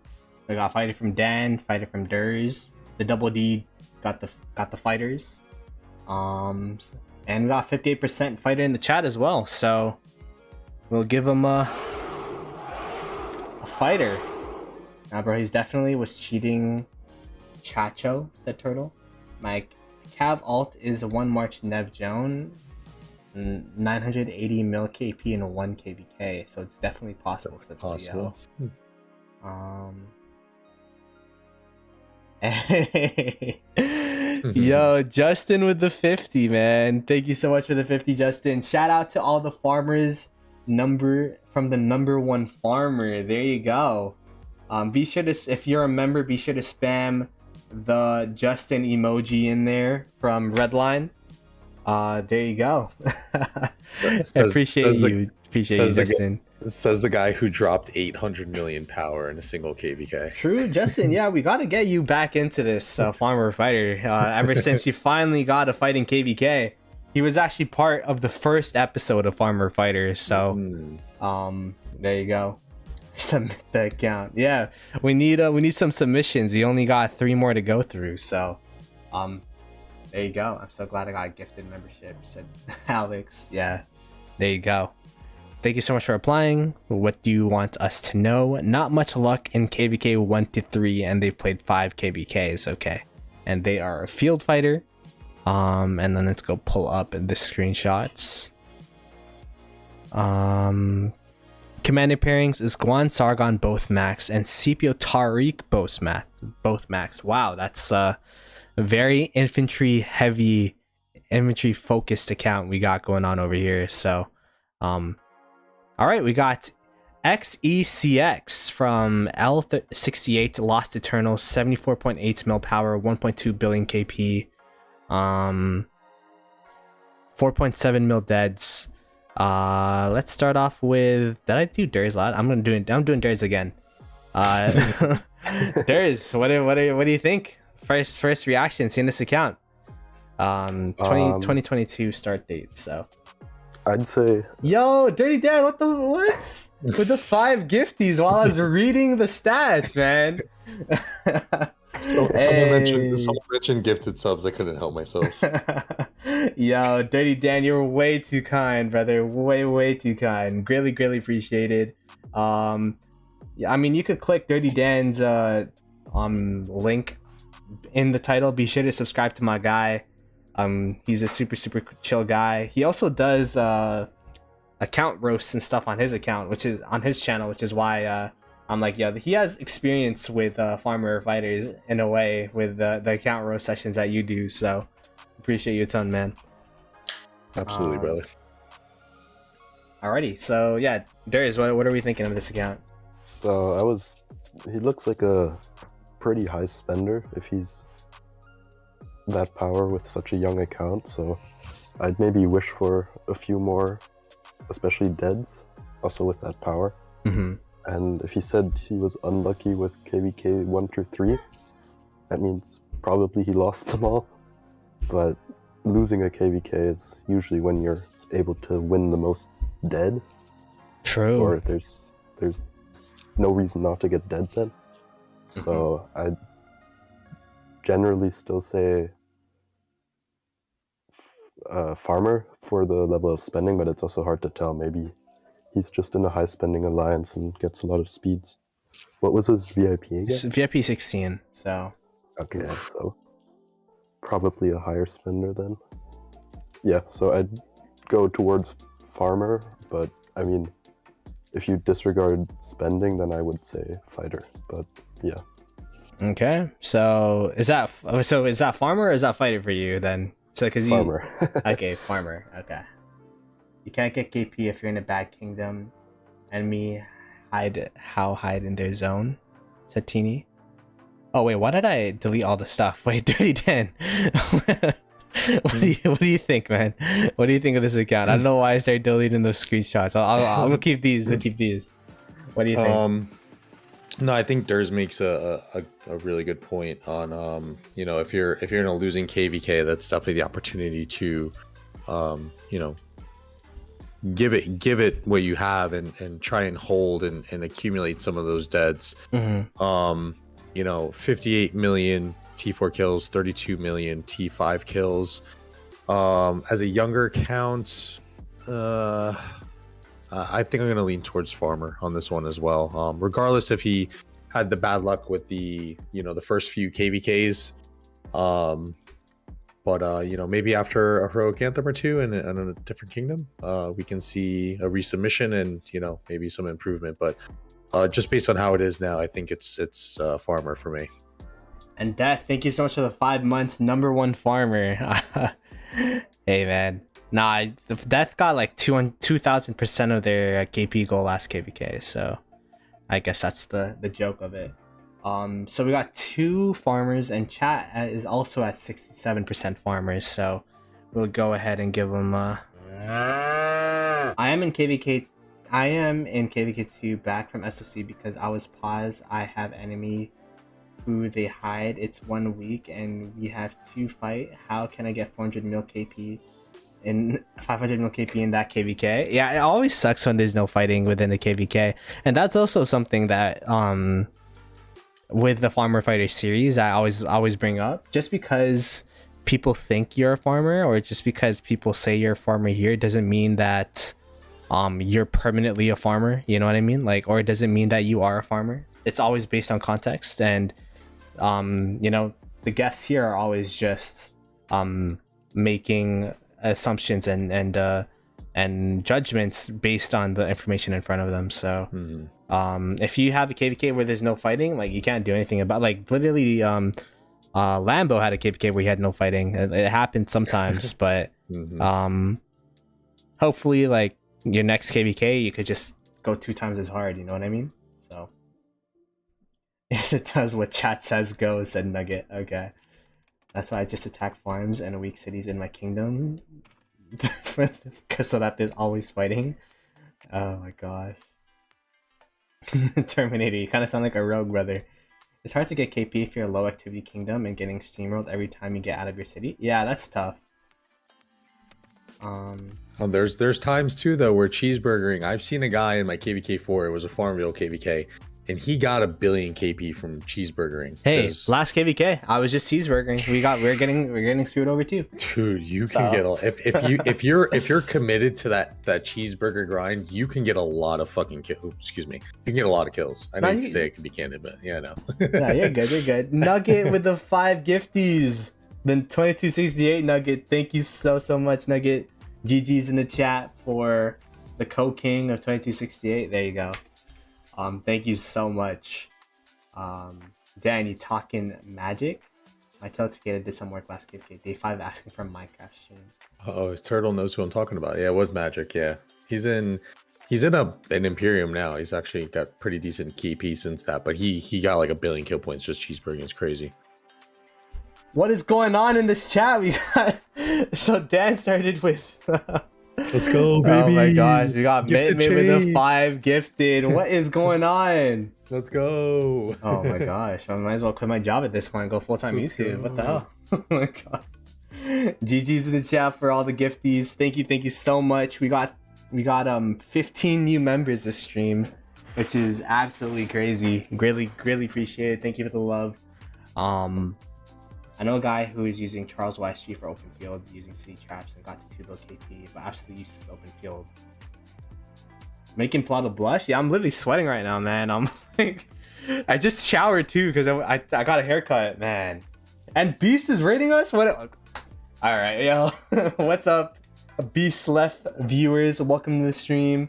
we got fighter from Dan, fighter from Durs, the double D got the fighters, and we got 58% fighter in the chat as well. So we'll give him a fighter. Now, bro, he's definitely was cheating. Chacho, said Turtle. My Cav alt is a 1 March Nev Joan, 980 mil KP and 1 KBK, so it's definitely possible. Said possible. Yo, Justin with the 50, man. Thank you so much for the 50, Justin. Shout out to all the farmers from the number 1 farmer. There you go. Be sure to, if you're a member, be sure to spam the Justin emoji in there from Redline. There you go. Appreciate you, Justin. Says the guy who dropped 800 million power in a single KVK. True, Justin. Yeah, we got to get you back into this farmer fighter. Ever since you finally got a fight in KVK, he was actually part of the first episode of Farmer Fighter. So, there you go. Submit the account. Yeah, we need some submissions. We only got 3 more to go through. So, there you go. I'm so glad I got a gifted membership, said Alex. Yeah, there you go. Thank you so much for applying. What do you want us to know? Not much luck in KVK 1 to 3, and they've played 5 KVKs. Okay, and they are a field fighter. And then let's go pull up the screenshots. Commanding pairings is Guan Sargon both max and Scipio Tariq both max. Wow, that's a very infantry heavy, infantry focused account we got going on over here. So all right, we got XECX from L68 Lost Eternals, 74.8 mil power, 1.2 billion KP, 4.7 mil deads. Let's start off with, did I do Durs last? I'm doing Durs again. Durs, what do you think? First reaction seeing this account. 2022 start date. So I'd say, yo, Dirty Dan, what with the 5 gifties while I was reading the stats, man. Someone mentioned gifted subs. I couldn't help myself. Yo, Dirty Dan, you're way too kind, brother. Way too kind. Greatly appreciated. Yeah, I mean, you could click Dirty Dan's link in the title. Be sure to subscribe to my guy. He's a super chill guy. He also does account roasts and stuff on his account, which is on his channel, which is why I'm like, yeah, he has experience with farmer fighters in a way with the account roast sessions that you do. So appreciate you a ton, man. Absolutely, brother. Alrighty, so yeah, Darius, what are we thinking of this account? So he looks like a pretty high spender if he's that power with such a young account. So I'd maybe wish for a few more, especially deads, also with that power. Mm-hmm. And if he said he was unlucky with KVK 1 through 3, that means probably he lost them all. But losing a KVK is usually when you're able to win the most dead. True. Or there's no reason not to get dead then. So I'd generally still say farmer for the level of spending, but it's also hard to tell. Maybe he's just in a high spending alliance and gets a lot of speeds. What was his VIP again? VIP 16. So okay, so probably a higher spender then. Yeah, so I'd go towards farmer, but I mean, if you disregard spending, then I would say fighter. But yeah. Okay, so is that farmer or is that fighter for you then? So because farmer. Okay, farmer. Okay. You can't get KP if you're in a bad kingdom. Enemy hide in their zone. Satini. Oh wait, why did I delete all the stuff? Wait, Dirty Dan. What do you think, man? What do you think of this account? I don't know why I started deleting those screenshots. I'll keep these. What do you think? No, I think Durs makes a really good point on if you're in a losing KVK, that's definitely the opportunity to give it what you have and try and hold and accumulate some of those deads. 58 million T4 kills, 32 million T5 kills. As a younger account, I think I'm going to lean towards farmer on this one as well. Regardless if he had the bad luck with the first few KVKs, but maybe after a heroic anthem or two and in a different kingdom, we can see a resubmission and maybe some improvement. But just based on how it is now, I think it's farmer for me. And Death, thank you so much for the 5 months, #1 farmer. Hey man, nah, Death got like 2,000% of their KP goal last KVK, so I guess that's the joke of it. So we got 2 farmers, and chat is also at 67% farmers, so we'll go ahead and give them I am in KVK 2 back from SOC because I was paused. I have enemy who they hide. It's 1 week and we have 2 fight. How can I get 400 mil KP in 500 mil KP in that KVK? Yeah, it always sucks when there's no fighting within the KVK, and that's also something that with the farmer fighter series I always bring up. Just because people think you're a farmer or just because people say you're a farmer here doesn't mean that you're permanently a farmer, you know what I mean? Like, or it doesn't mean that you are a farmer. It's always based on context, and the guests here are always just making assumptions and and judgments based on the information in front of them. So if you have a KVK where there's no fighting, like you can't do anything about, like literally Lambo had a KVK where he had no fighting. It happens sometimes, but hopefully like your next KVK you could just go 2 times as hard, you know what I mean? So yes, it does what chat says go, said Nugget. Okay, that's why I just attack farms and weak cities in my kingdom so that there's always fighting. Oh my gosh. Terminator, you kind of sound like a rogue, brother. It's hard to get KP if you're a low activity kingdom and getting steamrolled every time you get out of your city. Yeah, that's tough. There's times too though where cheeseburgering. I've seen a guy in my KVK4. It was a Farmville KVK, and he got 1 billion KP from cheeseburgering. Hey, last KVK, I was just cheeseburgering. We're getting screwed over too. Dude, you can get if you're committed to that cheeseburger grind, you can get a lot of fucking kills. Excuse me, you can get a lot of kills. I know you say it can be candid, but yeah, no. No, you're good. You're good. Nugget with the 5 gifties. Then 2268 Nugget. Thank you so much, Nugget. GG's in the chat for the co-king of 2268. There you go. Thank you so much. Dan, you talking magic? My TellTaco did some work last KVK. Day 5 asking for a Minecraft stream. Oh, his turtle knows who I'm talking about. Yeah, it was magic. Yeah, he's in an Imperium now. He's actually got pretty decent KP since that, but he got like 1 billion kill points just cheeseburgering. It's crazy. What is going on in this chat? We got so Dan started with. Let's go, baby! Oh my gosh, we got Mid with the 5 gifted. What is going on? Let's go! Oh my gosh, I might as well quit my job at this point and go full-time YouTube. What the hell? Oh my god! GG's in the chat for all the gifties. Thank you so much. We got 15 new members this stream, which is absolutely crazy. Greatly appreciate it. Thank you for the love. I know a guy who is using Charles YSG for open field, using city traps and got to 2 low KP, but absolutely useless open field. Making Ploto blush? Yeah, I'm literally sweating right now, man. I'm like, I just showered too because I got a haircut, man. And Beast is rating us? What? All right, yo, what's up, Beast Left viewers? Welcome to the stream.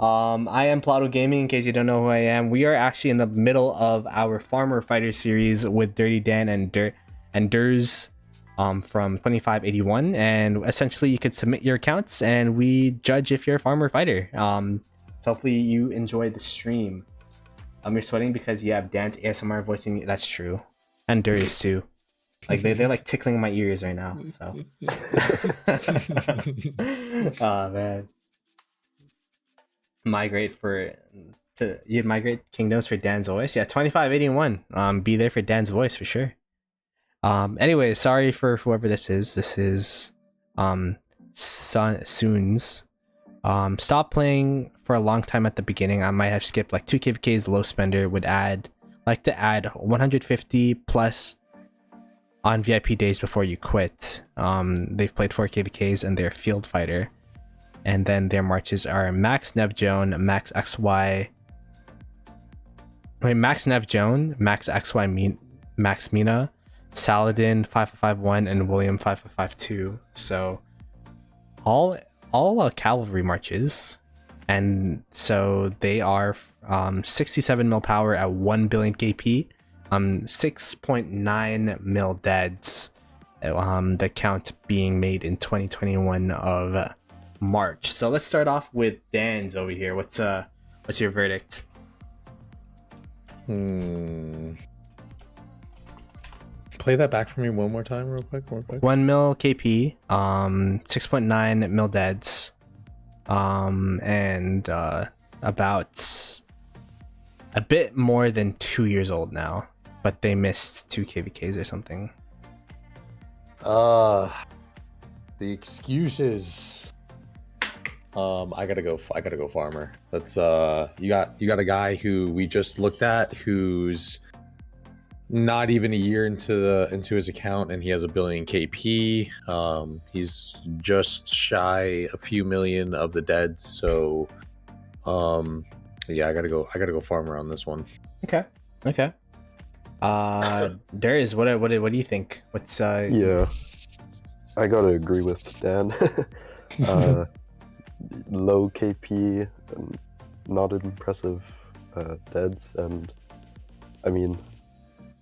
I am PlotoGaming, in case you don't know who I am. We are actually in the middle of our Farmer Fighter series with Dirty Dan and Ders from 2581, and essentially you could submit your accounts and we judge if you're a farmer fighter. So hopefully you enjoy the stream. You're sweating because you have Dan's ASMR voicing. That's true, and Ders too. Like they're like tickling my ears right now. So oh man, you'd migrate kingdoms for Dan's voice. Yeah, 2581. Be there for Dan's voice for sure. Anyway, sorry for whoever this is. This is Sune's. Stop playing for a long time at the beginning. I might have skipped like 2 KVKs. Low spender would like to add 150 plus on VIP days before you quit. They've played 4 KVKs and they're a field fighter. And then their marches are Max Nevjohn, Max XY. Wait, Max Nevjohn, Max XY, Max Mina, Saladin 5551, and William 5552. So all cavalry marches, and so they are 67 mil power at 1 billion KP, 6.9 mil deads. The count being made in 2021 of March. So let's start off with Dan's over here. What's your verdict? Play that back for me one more time real quick. 1 mil KP, 6.9 mil deads, and about a bit more than 2 years old now, but they missed 2 KVKs or something. The excuses. I gotta go farmer. That's you got a guy who we just looked at who's not even a year into his account, and he has 1 billion KP. He's just shy a few million of the dead. So, yeah, I gotta go farmer on this one. Okay. Darius, what do you think? What's Yeah, I gotta agree with Dan. low KP, not impressive deads, and I mean,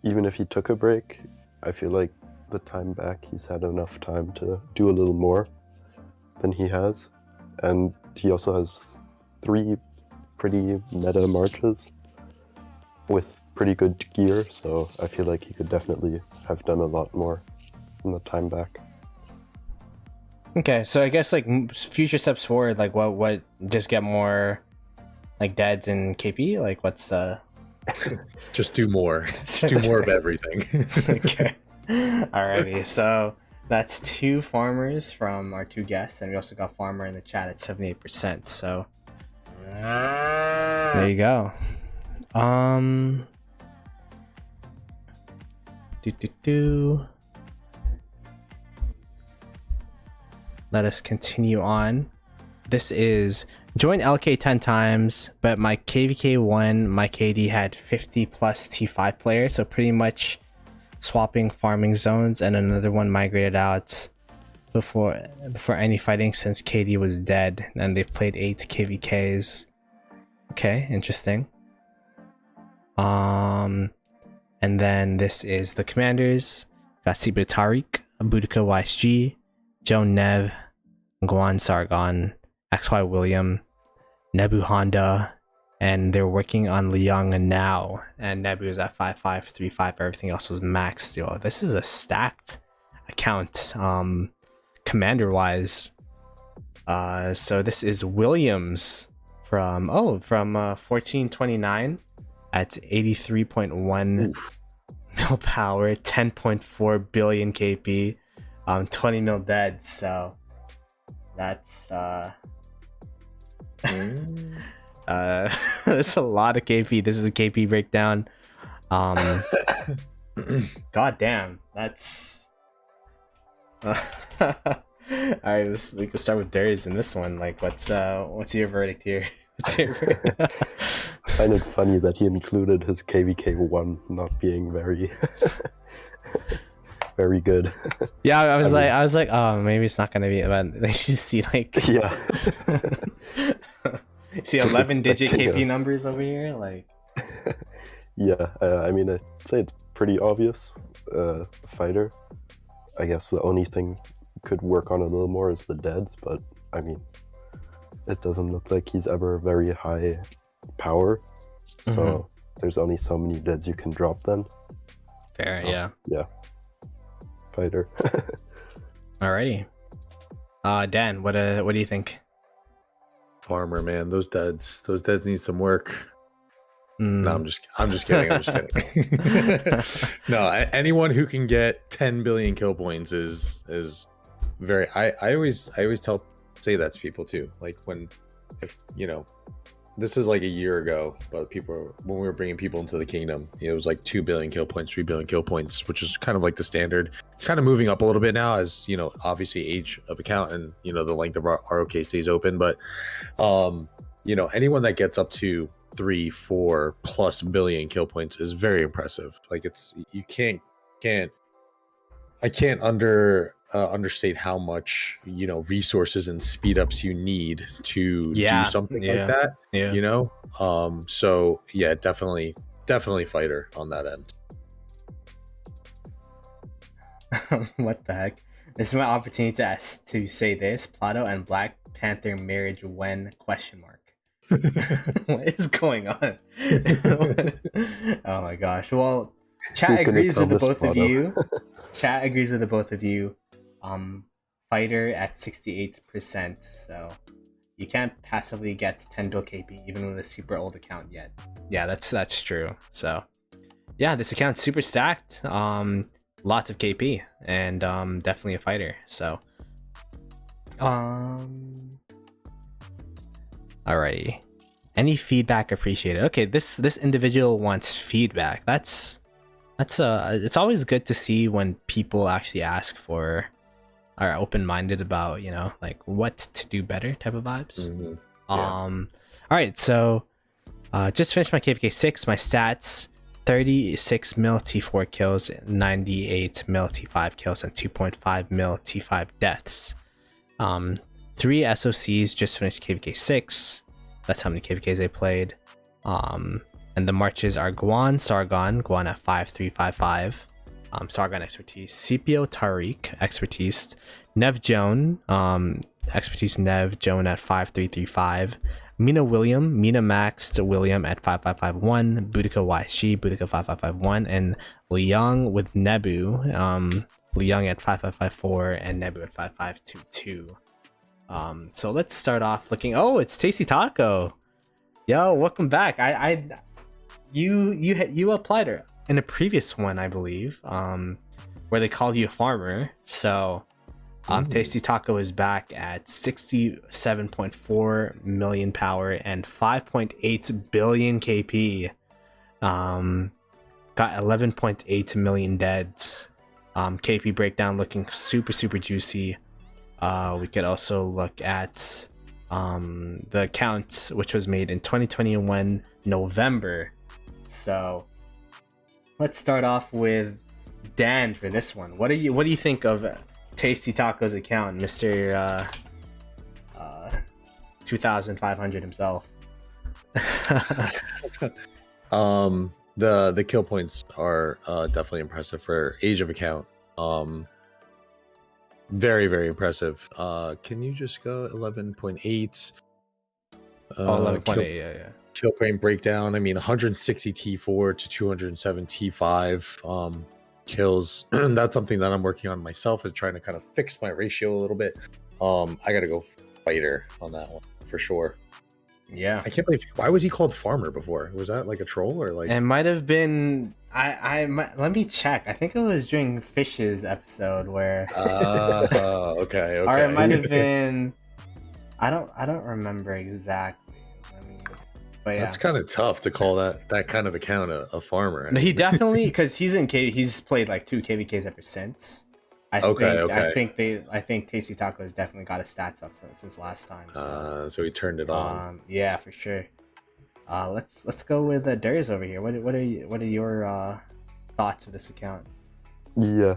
even if he took a break, I feel like the time back he's had enough time to do a little more than he has, and he also has 3 pretty meta marches with pretty good gear, so I feel like he could definitely have done a lot more in the time back. Okay, so I guess like future steps forward, like what just get more like deads and KP, like what's the Just do more. Just do more of everything. Okay. Alrighty, so that's 2 farmers from our 2 guests, and we also got farmer in the chat at 78%. So there you go. Let us continue on. This is join LK 10 times, but my KVK1, my KD had 50 plus T5 players, so pretty much swapping farming zones, and another one migrated out before any fighting since KD was dead, and they've played 8 KVKs. Okay, interesting. And then this is the commanders. Got Sibu Tariq, Boudica YSG, Joe Nev, Guan Sargon, XY William, Nebu Honda, and they're working on Liang now. And Nebu is at 5535. Everything else was maxed. Yo, this is a stacked account, commander wise. So this is Williams from 1429 at 83.1 mil power, 10.4 billion KP, 20 mil dead. So that's that's a lot of KP. This is a KP breakdown. God damn, that's alright, we can start with Darius in this one. Like, what's your verdict here? I find it funny that he included his KVK1 not being very very good. Yeah, I was like, oh, maybe it's not gonna be, but they just see like Yeah. see 11-digit KP numbers over here, like. Yeah, I mean, I'd say it's pretty obvious. Fighter. I guess the only thing could work on a little more is the deads, but I mean, it doesn't look like he's ever very high power, so there's only so many deads you can drop then. Fair, so, yeah. Fighter. Alrighty. Dan, what do you think? Farmer, man, those deads need some work. No, I'm just kidding. No, anyone who can get 10 billion kill points is very. I always say that to people too. Like if this is like a year ago, but when we were bringing people into the kingdom, it was like 2 billion kill points, 3 billion kill points, which is kind of like the standard. It's kind of moving up a little bit now as obviously age of account and the length of our ROK stays open, but anyone that gets up to 3-4 plus billion kill points is very impressive. Like I can't understate how much resources and speed ups you need to do something like that. So yeah, definitely fighter on that end. What the heck? This is my opportunity to say this. Ploto and Black Panther marriage when ? What is going on? Oh my gosh. Well, chat agrees with the both of you. Chat agrees with the both of you. Fighter at 68%, so you can't passively get 10 bill KP even with a super old account yet. Yeah, that's true. So yeah, this account's super stacked. Lots of KP and definitely a fighter. So alrighty. Any feedback appreciated? Okay, this individual wants feedback. That's it's always good to see when people actually ask for, are open-minded about like what to do better type of vibes. All right, so just finished my KVK 6. My stats: 36 mil T4 kills, 98 mil T5 kills, and 2.5 mil T5 deaths. 3 SOCs just finished KVK 6. That's how many KVKs they played. And the marches are Guan Sargon at 5355. Sargon expertise. CPO Tariq expertise. Nev Joan expertise. Nev Joan at 5335. Mina maxed William at 5551. Boudica YSG, Boudica 5551, and Liang with Nebu. Liang at 5554 and Nebu at 5522. So let's start off looking. Oh, it's TastyTaco. Yo, welcome back. You applied in a previous one, I believe, where they called you a farmer. So TastyTaco is back at 67.4 million power and 5.8 billion KP. Got 11.8 million deads. KP breakdown looking super juicy. We could also look at the account, which was made in 2021 November. So let's start off with Dan for this one. What do you think of TastyTaco's account, Mr. 2500 himself? The kill points are definitely impressive for age of account. Very impressive. Can you just go 11.8? 11.8, yeah. Kill point breakdown. I mean, 160 T4 to 207 T5 kills. That's something that I'm working on myself, is trying to kind of fix my ratio a little bit. I gotta go fighter on that one for sure. Yeah, I can't believe, why was he called farmer before? Was that like a troll or like? It might have been. Let me check. I think it was during Fish's episode where. Okay. Or it might have been. I don't remember exactly. But yeah, that's kind of tough to call that kind of account a farmer. No, he definitely, because he's played like 2 KVKs ever since. I think TastyTaco has definitely got his stats up since last time. So he turned it on. Yeah, for sure. Let's go with Darius over here. What are your thoughts of this account? Yeah,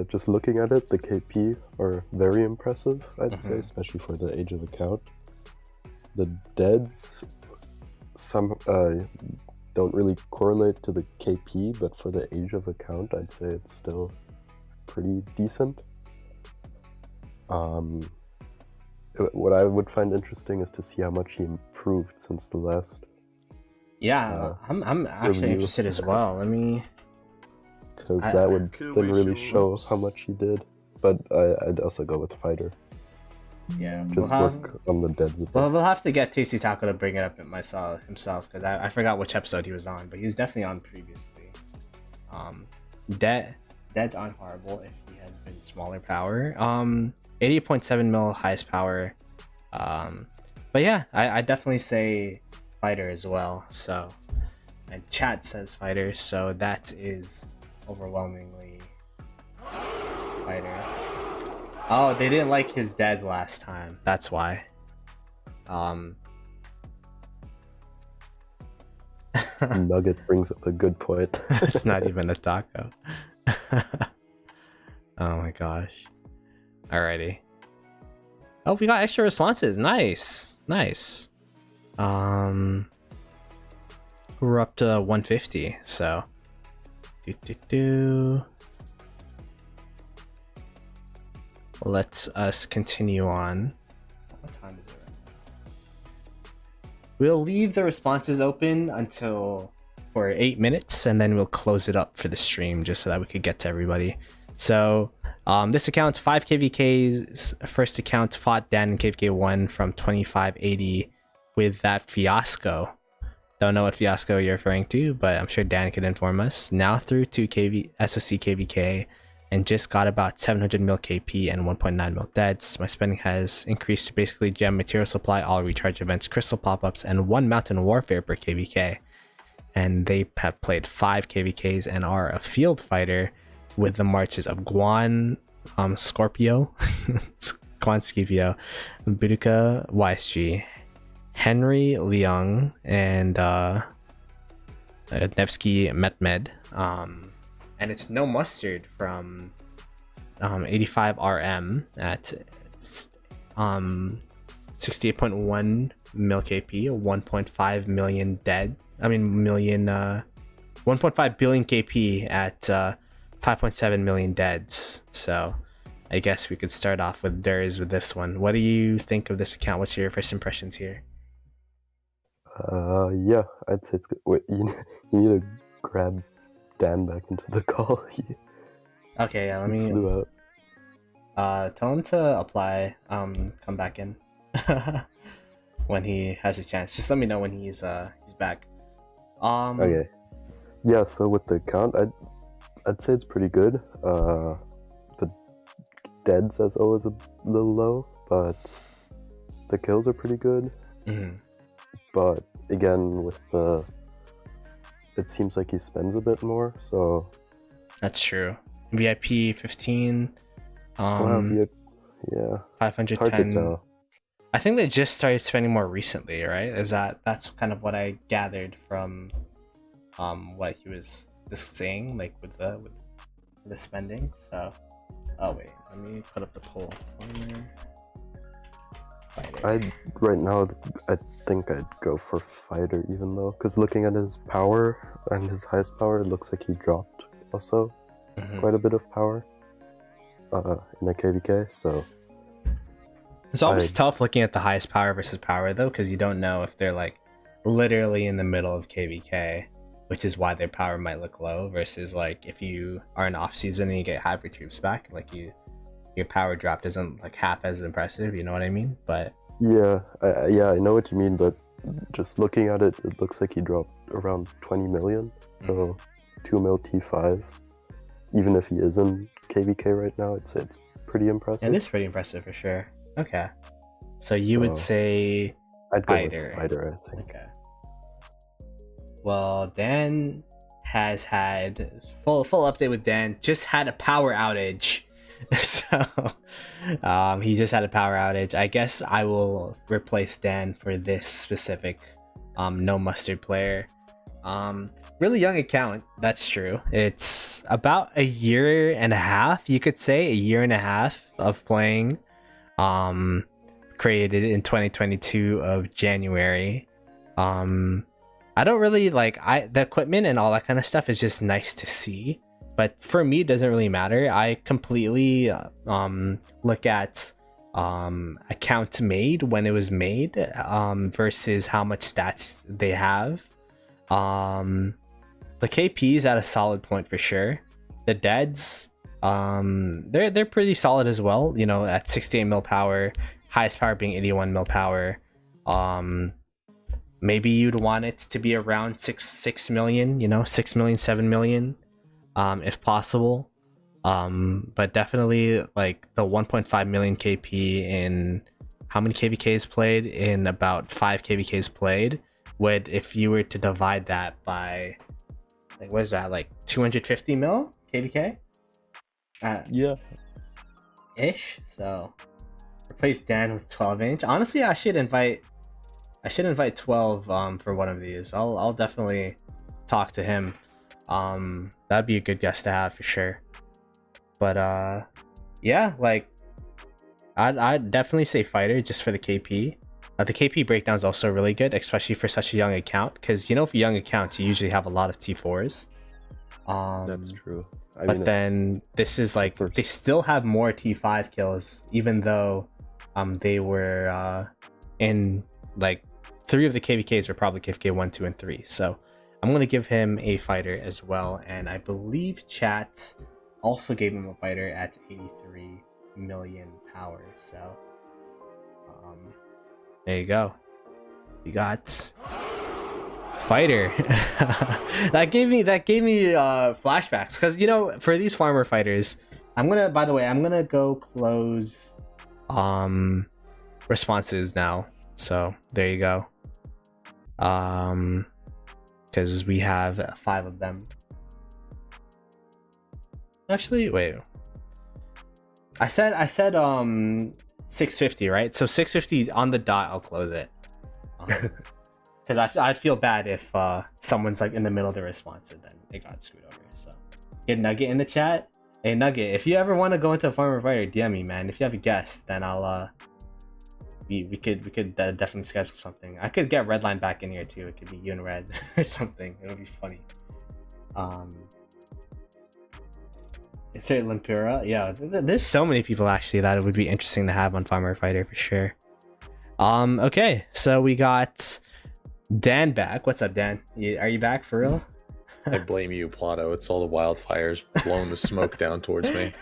just looking at it, the KP are very impressive, I'd say, especially for the age of account. The deads some don't really correlate to the KP, but for the age of account, I'd say it's still pretty decent. What I would find interesting is to see how much he improved since the last. Yeah, I'm actually review. interested as well. Let me. Because that would then really show how much he did. But I'd also go with fighter. Yeah, just work on the deads. Well, we'll have to get TastyTaco to bring it up himself, because I forgot which episode he was on, but he was definitely on previously. Deads aren't horrible if he has been smaller power. 80.7 mil highest power. But yeah, I definitely say fighter as well. So, and chat says fighter, so that is overwhelmingly fighter. Oh, they didn't like his dead last time. That's why. Nugget brings up a good point. It's not even a taco. Oh my gosh. Alrighty. Oh, we got extra responses. Nice. We're up to 150, so let's us continue on. What time is it right now? We'll leave the responses open for 8 minutes, and then we'll close it up for the stream just so that we could get to everybody. So this account, 5 KVKs. First account fought Dan in KVK 1 from 2580 with that fiasco. Don't know what fiasco you're referring to, but I'm sure Dan can inform us. Now through 2 SOC KVK and just got about 700 mil KP and 1.9 mil deads. My spending has increased to basically gem material supply, all recharge events, crystal pop-ups, and 1 mountain warfare per KVK. And they have played 5 KVKs and are a field fighter with the marches of Guan Scorpio, Guan Scipio, Boudica YSG, Henry Liang, and Nevsky Metmed. And it's no mustard from 85 RM at 68.1 mil KP, 1.5 million dead. I mean, 1.5 billion KP at 5.7 million deads. So I guess we could start off with Durs with this one. What do you think of this account? What's your first impressions here? Yeah, I'd say it's good. Wait, you need to grab Dan back into the call. Okay, yeah, let me flew out. tell him to apply, come back in when he has a chance. Just let me know when he's back. Okay. Yeah, so with the account, I'd say it's pretty good. The deads as always a little low, but the kills are pretty good. Mm-hmm. But again, with it seems like he spends a bit more, so That's true. VIP 15. Yeah. 510. It's hard to tell. I think they just started spending more recently, right? That's kind of what I gathered from what he was just saying, like with the spending. So wait, let me put up the poll. Right now, I think I'd go for fighter, even though, because looking at his power and his highest power, it looks like he dropped also quite a bit of power in a KVK. So it's always tough looking at the highest power versus power though, because you don't know if they're like literally in the middle of KVK, which is why their power might look low, versus like if you are in off season and you get hyper troops back, like your power drop isn't like half as impressive, you know what I mean? But yeah, I know what you mean, but just looking at it, it looks like he dropped around 20 million, so 2 mil T5. Even if he is in KVK right now, I'd say it's pretty impressive. It is pretty impressive for sure. Okay, so you would say I'd go fighter. with fighter, I think. Okay. Well, Dan has had full update with Dan. Just had a power outage. So he just had a power outage. I guess I will replace Dan for this specific no mustard player. Really young account, that's true. It's about a year and a half, you could say, a year and a half of playing. Created in 2022 of January. I don't really like the equipment and all that kind of stuff is just nice to see. But for me, it doesn't really matter. I completely look at accounts made when it was made versus how much stats they have. The KP is at a solid point for sure. The deads, they're pretty solid as well. You know, at 68 mil power, highest power being 81 mil power. Maybe you'd want it to be around 6 million. You know, 6 million, 7 million. If possible, but definitely like the 1.5 million KP in how many KVKs played in about 5 KVKs played would, if you were to divide that by like what is that, like 250 mil KVK? Yeah, ish. So replace Dan with 12-inch. Honestly, I should invite 12 for one of these. I'll definitely talk to him. That'd be a good guest to have for sure. But yeah, like I'd definitely say fighter just for the KP. The KP breakdown is also really good, especially for such a young account, because you know, for young accounts you usually have a lot of T4s. that's true. But then this is like they still have more T5 kills, even though they were in like 3 of the KVKs were probably KVK 1, 2, and 3. So I'm going to give him a fighter as well, and I believe chat also gave him a fighter at 83 million power. So there you go. You got fighter. that gave me flashbacks, because you know, for these farmer fighters, I'm gonna go close responses now. So there you go. Because we have 5 of them. Actually, wait. I said 650, right? So 650 on the dot, I'll close it. Because I'd feel bad if someone's like in the middle of the response and then it got screwed over. So get Nugget in the chat. Hey Nugget, if you ever want to go into a farmer fighter, DM me, man. If you have a guest, then I'll we could definitely schedule something. I could get Redline back in here too. It could be you and Red or something. It'll be funny. Insert Limpura. Yeah, there's so many people actually that it would be interesting to have on Farmer Fighter for sure. Okay, so we got Dan back. What's up, Dan? Are you back for real? I blame you, Ploto. It's all the wildfires blowing the smoke down towards me.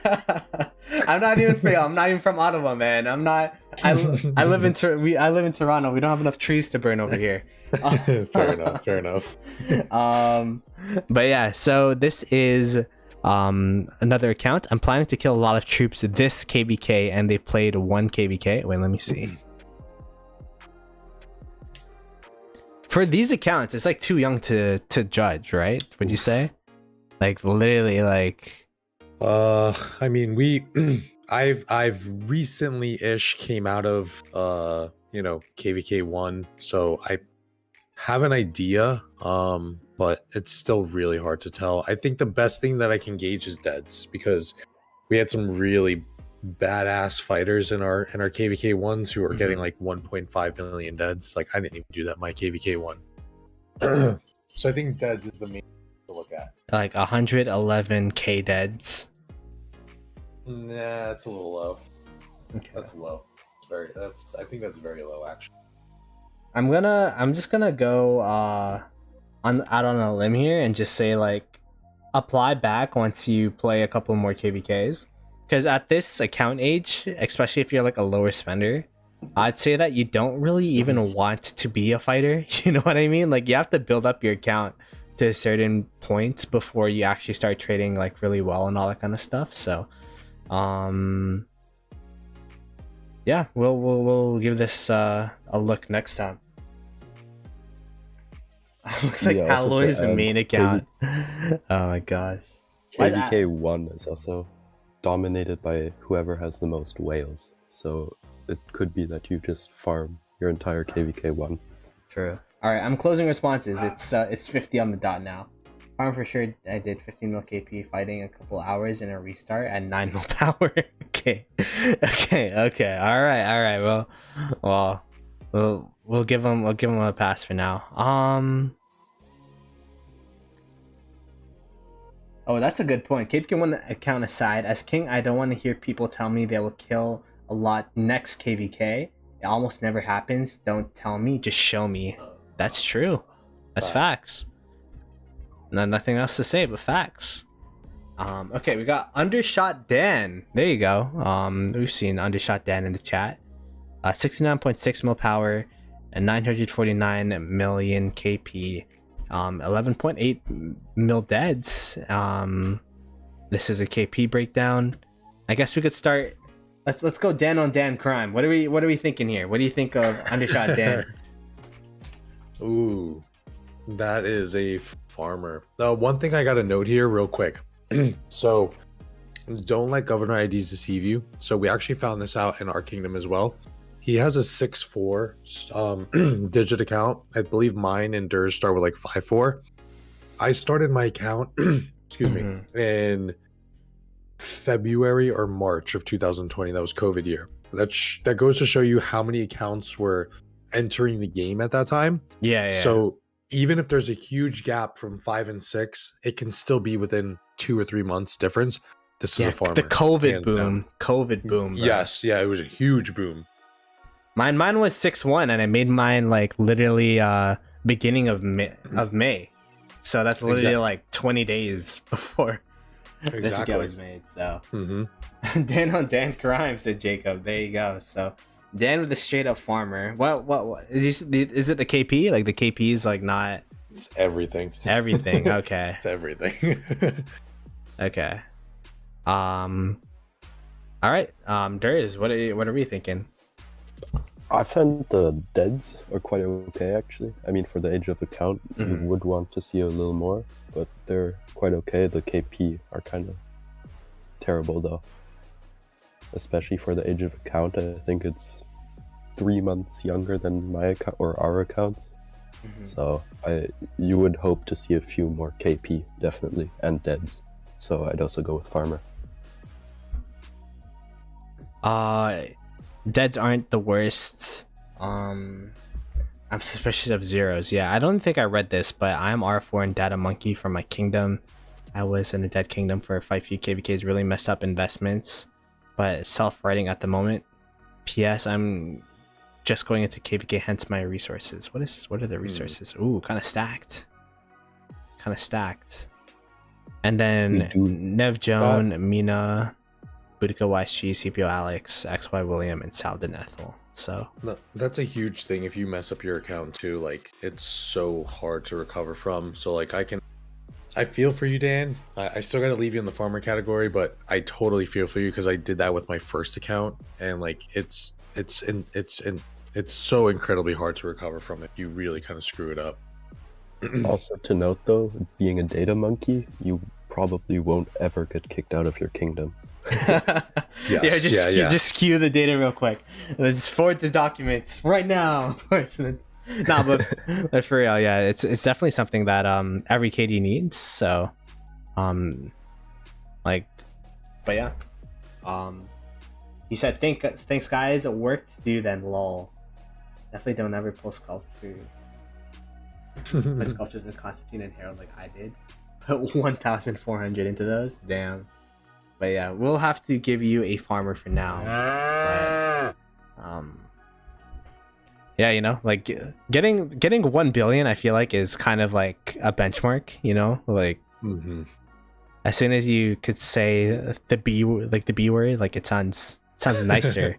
I'm not even from. I'm not even from Ottawa, man. I'm not. I live in Toronto. We don't have enough trees to burn over here. Fair enough. Fair enough. But yeah. So this is another account. I'm planning to kill a lot of troops this KVK, and they've played 1 KVK. Wait, let me see. For these accounts, it's like too young to judge, right? Would you say? Like literally, like. I mean, I've recently-ish came out of KVK 1, so I have an idea. But it's still really hard to tell. I think the best thing that I can gauge is deads, because we had some really badass fighters in our KVK ones who are getting like 1.5 million deads. Like I didn't even do that in my KVK one. So I think deads is the main thing to look at. Like 111k deads. Nah, that's a little low. Okay. That's low. I think that's very low actually. I'm just gonna go out on a limb here and just say like apply back once you play a couple more KVKs. Because at this account age, especially if you're like a lower spender, I'd say that you don't really even want to be a fighter. You know what I mean? Like you have to build up your account to a certain point before you actually start trading like really well and all that kind of stuff. So, yeah, we'll give this a look next time. Looks like Alloy is the main account. Oh my gosh. KVK 1 is also dominated by whoever has the most whales, so it could be that you just farm your entire KVK 1. True. All right, I'm closing responses. It's 50 on the dot now. Farm for sure. I did 15 mil KP fighting a couple hours in a restart at 9 mil power. Okay. All right. Well, we'll give him a pass for now. Oh, that's a good point. KVK 1 account aside, as king, I don't want to hear people tell me they will kill a lot next KVK. It almost never happens. Don't tell me, just show me. That's true. That's facts. Nothing else to say but facts. Okay, we got Undershot Dan. There you go. We've seen Undershot Dan in the chat. 69.6 mil power and 949 million KP. 11.8 mil deads. This is a KP breakdown. I guess we could start. Let's go Dan on Dan crime. What are we thinking here? What do you think of Undershot Dan? Ooh, that is a farmer. One thing I got to note here real quick. So don't let governor IDs deceive you. So we actually found this out in our kingdom as well. He has a 6'4" digit account. I believe mine and Ders start with like 5'4". I started my account, excuse me, in February or March of 2020. That was COVID year. That goes to show you how many accounts were entering the game at that time. Yeah. So even if there's a huge gap from 5 and 6, it can still be within 2 or 3 months difference. This is a farmer. The COVID boom. COVID boom. Bro. Yes, yeah, it was a huge boom. Mine was 6'1", and I made mine like literally beginning of May. So that's literally like 20 days before this account was made. So Dan on Dan crime, said Jacob. There you go. So Dan with a straight up farmer. What is it the KP? Like the KP is like not. It's everything. Everything. Okay. It's everything. Okay. All right. Ders, what are we thinking? I find the deads are quite okay, actually. I mean, for the age of account, you would want to see a little more, but they're quite okay. The KP are kind of terrible, though. Especially for the age of account, I think it's 3 months younger than my account or our accounts. So you would hope to see a few more KP, definitely, and deads. So I'd also go with farmer. deads aren't the worst. I'm suspicious of zeros. Yeah, I don't think I read this, but I'm R4 and data monkey for my kingdom. I was in the dead kingdom for 5 few KVKs, really messed up investments, but self-writing at the moment. PS, I'm just going into KVK, hence my resources. What are the resources? Ooh, kind of stacked. And then Nev Joan, Mina, Boudica YSG, CPO Alex, XY William, and Salden Ethel. So no, that's a huge thing. If you mess up your account too, like it's so hard to recover from. So like I feel for you, Dan. I still gotta leave you in the farmer category, but I totally feel for you because I did that with my first account, and like it's so incredibly hard to recover from if you really kind of screw it up. Also to note though, being a data monkey, you probably won't ever get kicked out of your kingdoms. Yes, just skew the data real quick. Let's forward the documents right now. Nah, but for real, yeah, it's definitely something that every KD needs. So, like, but yeah, he said, thanks guys, work to do then, lol. Definitely don't ever pull sculpture. Put sculptures in Constantine and Herald like I did. Put 1,400 into those. Damn. But yeah, we'll have to give you a farmer for now. But, yeah, you know, like getting 1 billion, I feel like is kind of like a benchmark. You know, like as soon as you could say the B word, like it sounds nicer.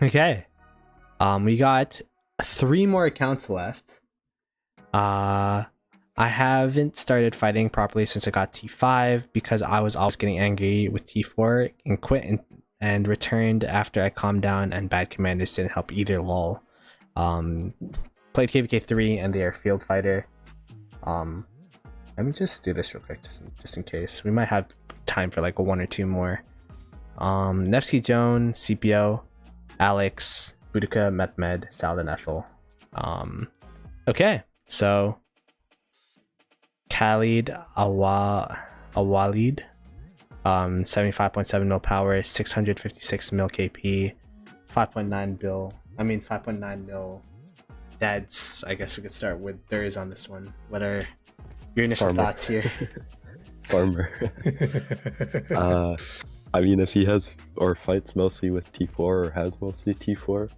Okay. We got 3 more accounts left. I haven't started fighting properly since I got T5 because I was always getting angry with T4 and quit and returned after I calmed down and bad commanders didn't help either, lol. Played KVK 3 and they are field fighter. Let me just do this real quick just in case. We might have time for like 1 or 2 more. Nevsky Joan, CPO, Alex, Boudica, Methmed, Salden Ethel. Okay, so KhalidAlwalidd, 75.7 mil power, 656 mil KP, 5.9 mil deads. I guess we could start with theirs on this one. What are your initial thoughts here? Farmer. I mean, if he has or fights mostly with T4 or has mostly T4,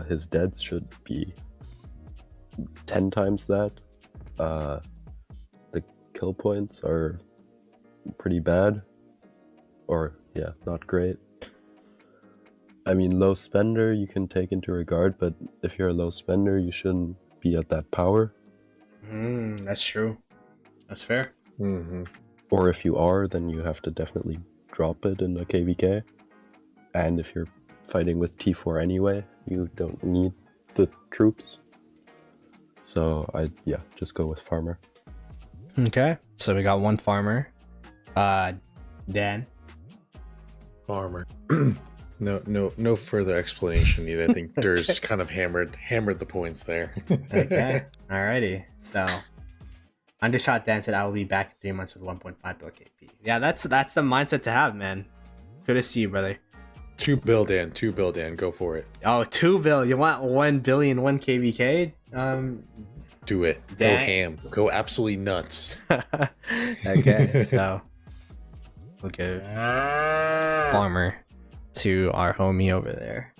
his deads should be 10 times that. The kill points are pretty bad, or yeah, not great. I mean, low spender you can take into regard, but if you're a low spender, you shouldn't be at that power. That's true. That's fair. Or if you are, then you have to definitely drop it in the KVK. And if you're fighting with T4 anyway, you don't need the troops. So just go with farmer. Okay, so we got 1 farmer. Dan. Farmer. No further explanation needed. I think Durs kind of hammered the points there. Okay, alrighty. So Undershot Dan said I will be back in 3 months with 1.5 bill KP. Yeah, that's the mindset to have, man. Good to see you, brother. 2 bill Dan, go for it. Oh, 2 bill. You want 1 billion 1 KVK? Do it. Dan. Go ham. Go absolutely nuts. Okay, so we'll give farmer to our homie over there.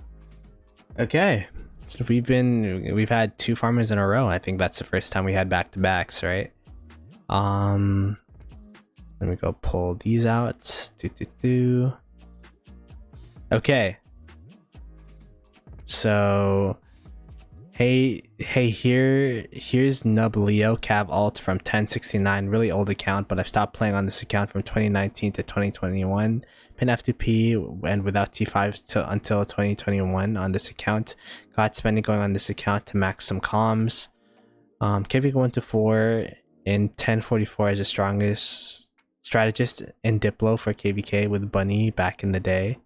Okay, so we've had 2 farmers in a row. I think that's the first time we had back-to-backs, right? Let me go pull these out. Okay, so here's Nub Leo Cav Alt from 1069, really old account, but I've stopped playing on this account from 2019 to 2021. Pin F2P and without T5 until 2021 on this account. Got spending going on this account to max some comms. KVK 1 to 4 in 1044 as the strongest strategist in Diplo for KVK with Bunny back in the day.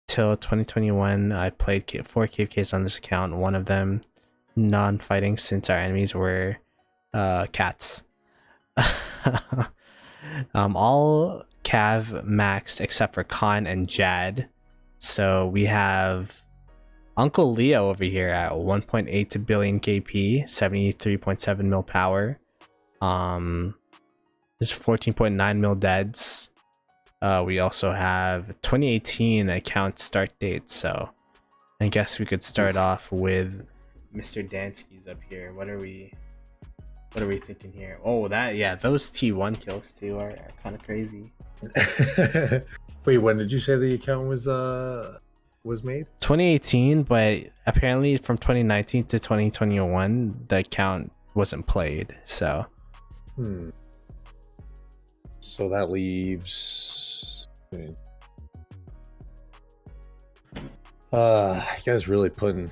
Till 2021, I played 4 KVKs on this account, one of them non-fighting since our enemies were cats. All Cav maxed except for Khan and Jad. So we have Uncle Leo over here at 1.8 billion KP, 73.7 mil power. There's 14.9 mil deads. We also have 2018 account start date, so I guess we could start off with Mr. Dansky's up here. What are we thinking here? Oh, those T1 kills too are kind of crazy. Wait, when did you say the account was made? 2018, but apparently from 2019 to 2021 the account wasn't played, so so that leaves you guys really putting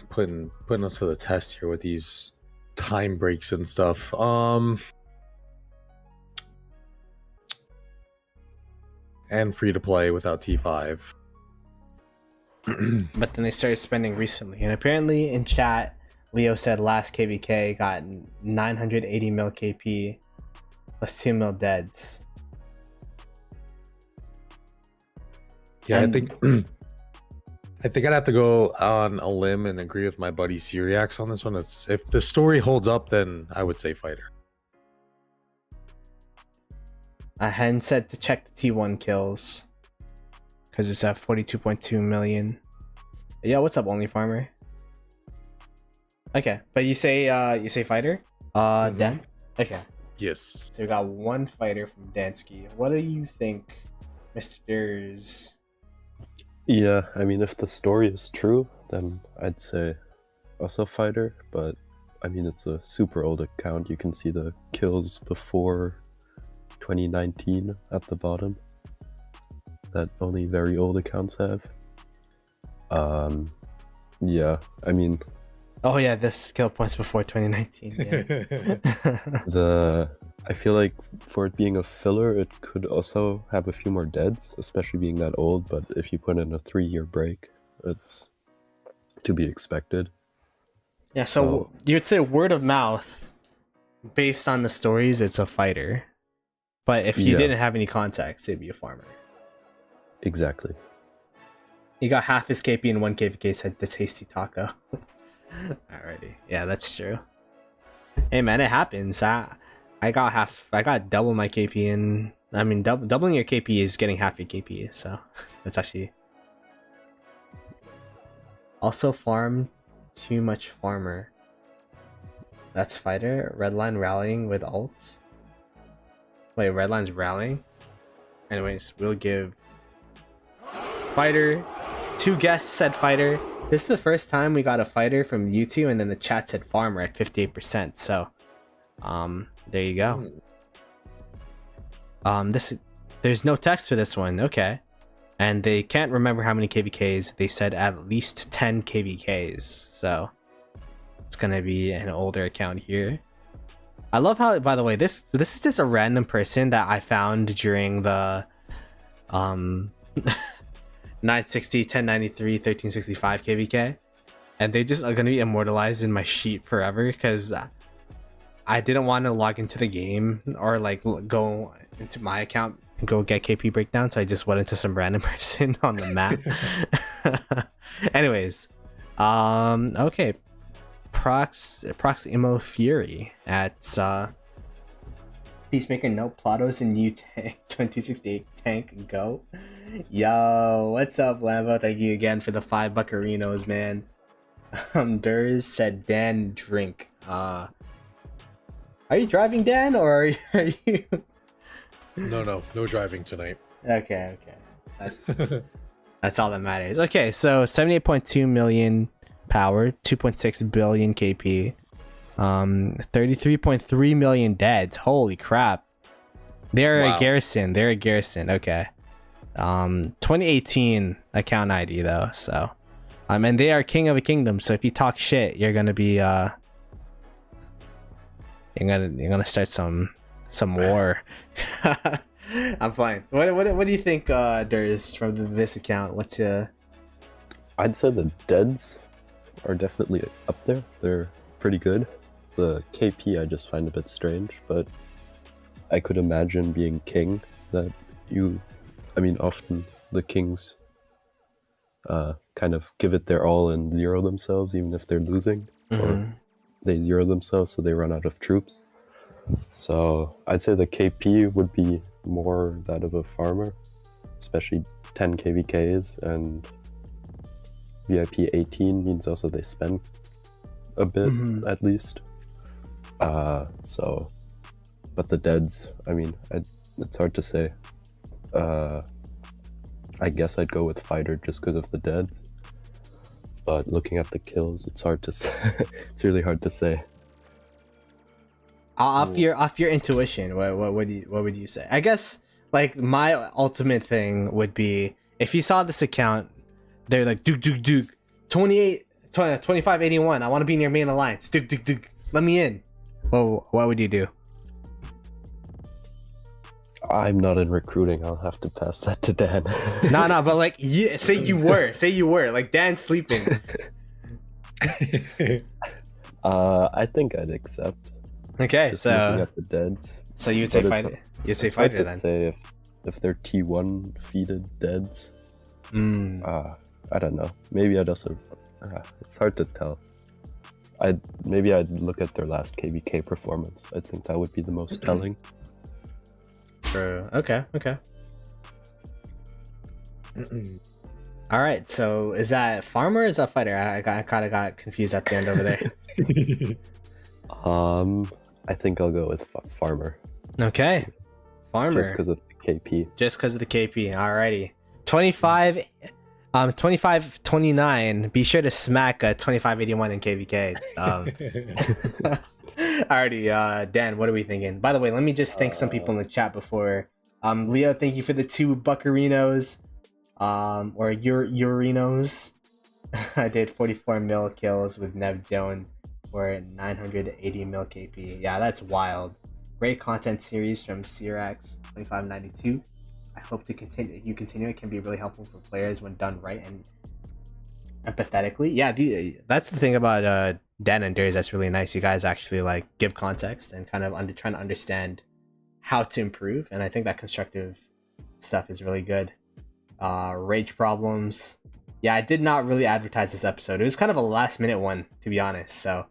us to the test here with these time breaks and stuff. And free to play without T5. But then they started spending recently, and apparently in chat Leo said last KVK got 980 mil KP plus 2 mil deads. Yeah, I think I'd have to go on a limb and agree with my buddy Syriax on this one. If the story holds up, then I would say fighter. I hadn't said to check the T1 kills because it's at 42.2 million. Yeah, what's up, Only Farmer? Okay, but you say fighter? Dan? Okay. Yes. So we got one fighter from Dansky. What do you think, Mr. Ders? Yeah, I mean, if the story is true, then I'd say also fighter, but I mean, it's a super old account. You can see the kills before 2019 at the bottom that only very old accounts have. Yeah, I mean... Oh yeah, this kill points before 2019. Yeah. I feel like for it being a filler, it could also have a few more deads, especially being that old, but if you put in a 3-year break, it's to be expected. Yeah, so you would say word of mouth, based on the stories, it's a fighter. But if you didn't have any context, it'd be a farmer. Exactly. He got half his KP and 1 KVK, said TheTastyTaco. Alrighty. Yeah, that's true. Hey man, it happens. I got double my KP, and I mean doubling your KP is getting half your KP, so that's actually also farm too much farmer. That's fighter. Redline rallying with ults. Wait, Redline's rallying? Anyways, we'll give fighter. 2 guests said fighter. This is the first time we got a fighter from YouTube, and then the chat said farmer at 58%. So, there you go. There's no text for this one. Okay, and they can't remember how many KVKs. They said at least 10 KVKs. So it's gonna be an older account here. I love how, by the way, this is just a random person that I found during the 960, 1093, 1365 KVK, and they just are gonna be immortalized in my sheet forever because I didn't want to log into the game or like go into my account and go get KP breakdown, so I just went into some random person on the map. Anyways, okay. Proximofury at Peacemaker. No, Plato's a new tank. 2068 tank. Go. Yo, what's up, Lambo? Thank you again for the 5 buccarinos, man. Durs said Dan drink. Are you driving, Dan, or are you? No driving tonight. Okay. That's all that matters. Okay, so 78.2 million power, 2.6 billion KP, 33.3 million deads. Holy crap! They're a garrison. Okay. 2018 account ID though. So, and they are king of a kingdom. So if you talk shit, you're gonna be you're gonna start some war. I'm fine. What do you think, Durs, from this account? What's I'd say the deads are definitely up there. They're pretty good. The KP I just find a bit strange, but I could imagine being king that you I mean, often the kings kind of give it their all and zero themselves, even if they're losing, or they zero themselves so they run out of troops. So I'd say the KP would be more that of a farmer, especially 10 KVKs, and VIP 18 means also they spend a bit at least. So, but the deads, I mean, it's hard to say. I guess I'd go with fighter just because of the deads. But looking at the kills, it's hard to say. It's really hard to say. Off your intuition, what would you say? I guess like my ultimate thing would be if you saw this account, they're like Duke 2581. I want to be in your main alliance. Duke, let me in. Well, what would you do? I'm not in recruiting. I'll have to pass that to Dan. No, but like, say you were like Dan's sleeping. I think I'd accept. Okay, just so looking at the deads. So you would say fighter. You say fighter then. Say if they're T1 feeded deads. I don't know. Maybe I'd also. It's hard to tell. I'd look at their last KVK performance. I think that would be the most telling. True. Okay. All right. So is that farmer or is that fighter? I kind of got confused at the end over there. I think I'll go with farmer. Okay. Farmer. Just because of the KP. Just because of the KP. Alrighty. 25-29. Be sure to smack 2581 in KVK. Alrighty, Dan, what are we thinking? By the way, let me just thank some people in the chat before. Leo, thank you for the 2 buccarinos. Or Urinos. I did 44 mil kills with Nev Joan for 980 mil KP. Yeah, that's wild. Great content series from Crax 2592. I hope to continue. It can be really helpful for players when done right and empathetically. Yeah, that's the thing about Dan and Darius. That's really nice. You guys actually like give context and kind of trying to understand how to improve. And I think that constructive stuff is really good. Rage problems. Yeah, I did not really advertise this episode. It was kind of a last minute one, to be honest. So,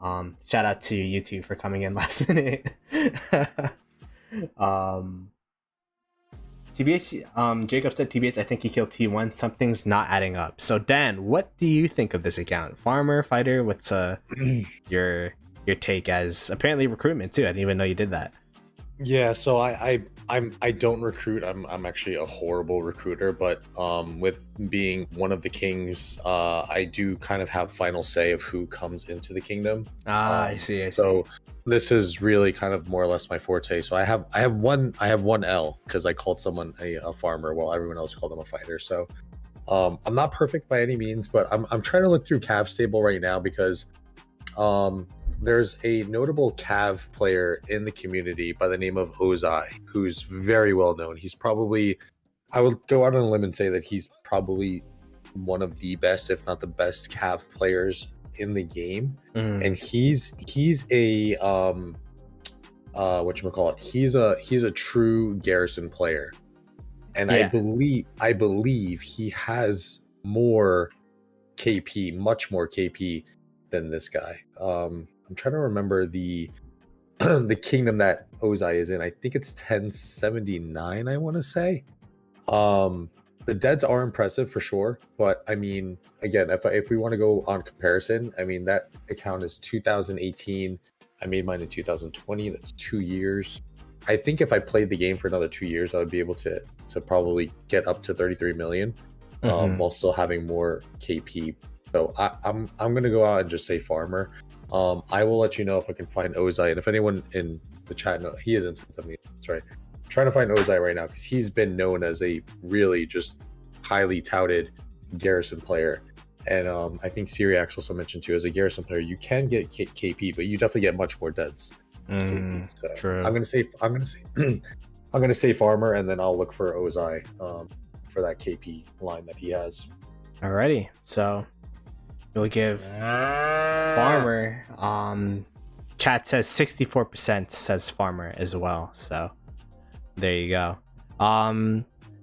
shout out to you two for coming in last minute. TBH, Jacob said TBH, I think he killed T1. Something's not adding up. So Dan, what do you think of this account? Farmer, fighter, what's your take as apparently recruitment too? I didn't even know you did that. Yeah, so I don't recruit. I'm actually a horrible recruiter, but with being one of the kings, I do kind of have final say of who comes into the kingdom. I see. So this is really kind of more or less my forte. So I have one L because I called someone a farmer while everyone else called him a fighter. So I'm not perfect by any means, but I'm trying to look through Cav stable right now because there's a notable Cav player in the community by the name of Ozai, who's very well known. He's probably, I would go out on a limb and say that he's probably one of the best, if not the best, Cav players in the game. And he's a whatchamacallit, he's a true garrison player. And yeah. I believe he has more KP, much more KP than this guy. I'm trying to remember the kingdom that Ozai is in. I think it's 1079, I want to say. The deads are impressive for sure, but I mean, again, if we want to go on comparison, I mean, that account is 2018. I made mine in 2020. That's 2 years. I think if I played the game for another 2 years, I would be able to probably get up to 33 million while still having more KP. So I'm gonna go out and just say farmer. I will let you know if I can find Ozai, and if anyone in the chat knows, he is in 1070. That's right. I'm trying to find Ozai right now because he's been known as a really just highly touted garrison player. And I think Syriax also mentioned too, as a garrison player, you can get KP, but you definitely get much more deads. So true. I'm gonna say farmer, and then I'll look for Ozai for that KP line that he has. Alrighty, so we'll give farmer. Chat says 64% says farmer as well. So there you go.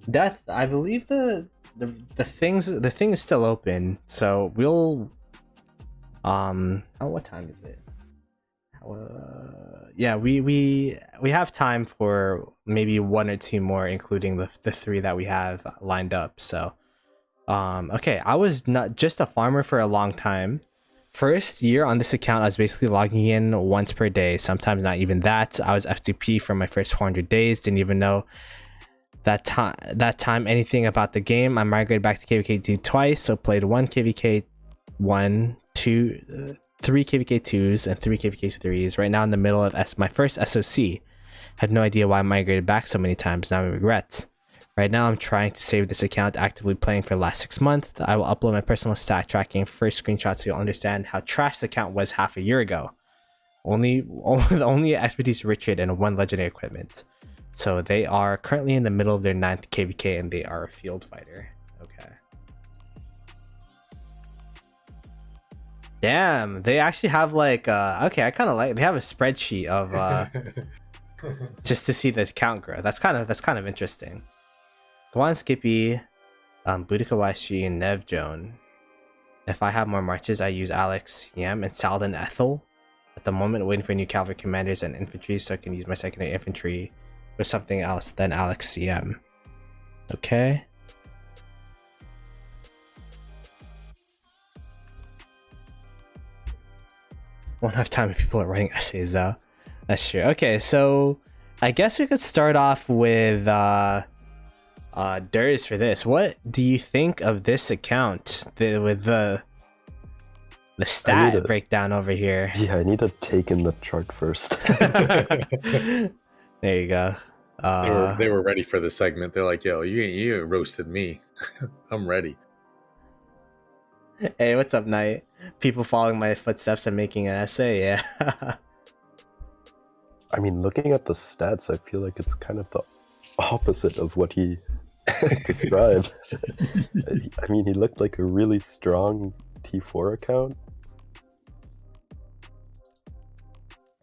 Death, I believe the thing is still open, so we'll what time is it? Yeah, we have time for maybe one or two more, including the three that we have lined up. So okay, I was not just a farmer for a long time. First year on this account, I was basically logging in once per day, sometimes not even that. I was FTP for my first 400 days, didn't even know that time anything about the game. I migrated back to KVK2 twice, so played one KVK 1, 2, 3 KVK 2s and 3 KVK 3s. Right now in the middle of my first SOC. Had no idea why I migrated back so many times. Now I regret. Right now I'm trying to save this account, actively playing for the last 6 months. I will upload my personal stat tracking first screenshot so you'll understand how trash the account was half a year ago. Only expertise Richard and 1 legendary equipment. So they are currently in the middle of their 9th KVK and they are a field fighter. Okay. Damn, they actually have like okay, I kind of like, they have a spreadsheet of just to see the count grow. That's kind of interesting. Go on Skippy, Boudica YSG and Nev Joan. If I have more marches, I use Alex, Yam, and Saladin Ethel. At the moment, waiting for new cavalry commanders and infantry so I can use my secondary infantry with something else than Alex CM. Okay. Won't have time if people are writing essays though. That's true. Okay, so I guess we could start off with Durs for this. What do you think of this account with the stat breakdown over here? Yeah, I need to take in the chart first. There you go. They were ready for the segment. They're like, yo, you roasted me. I'm ready. Hey, what's up, Knight? People following my footsteps and making an essay, yeah. I mean, looking at the stats, I feel like it's kind of the opposite of what he described. I mean, he looked like a really strong T4 account.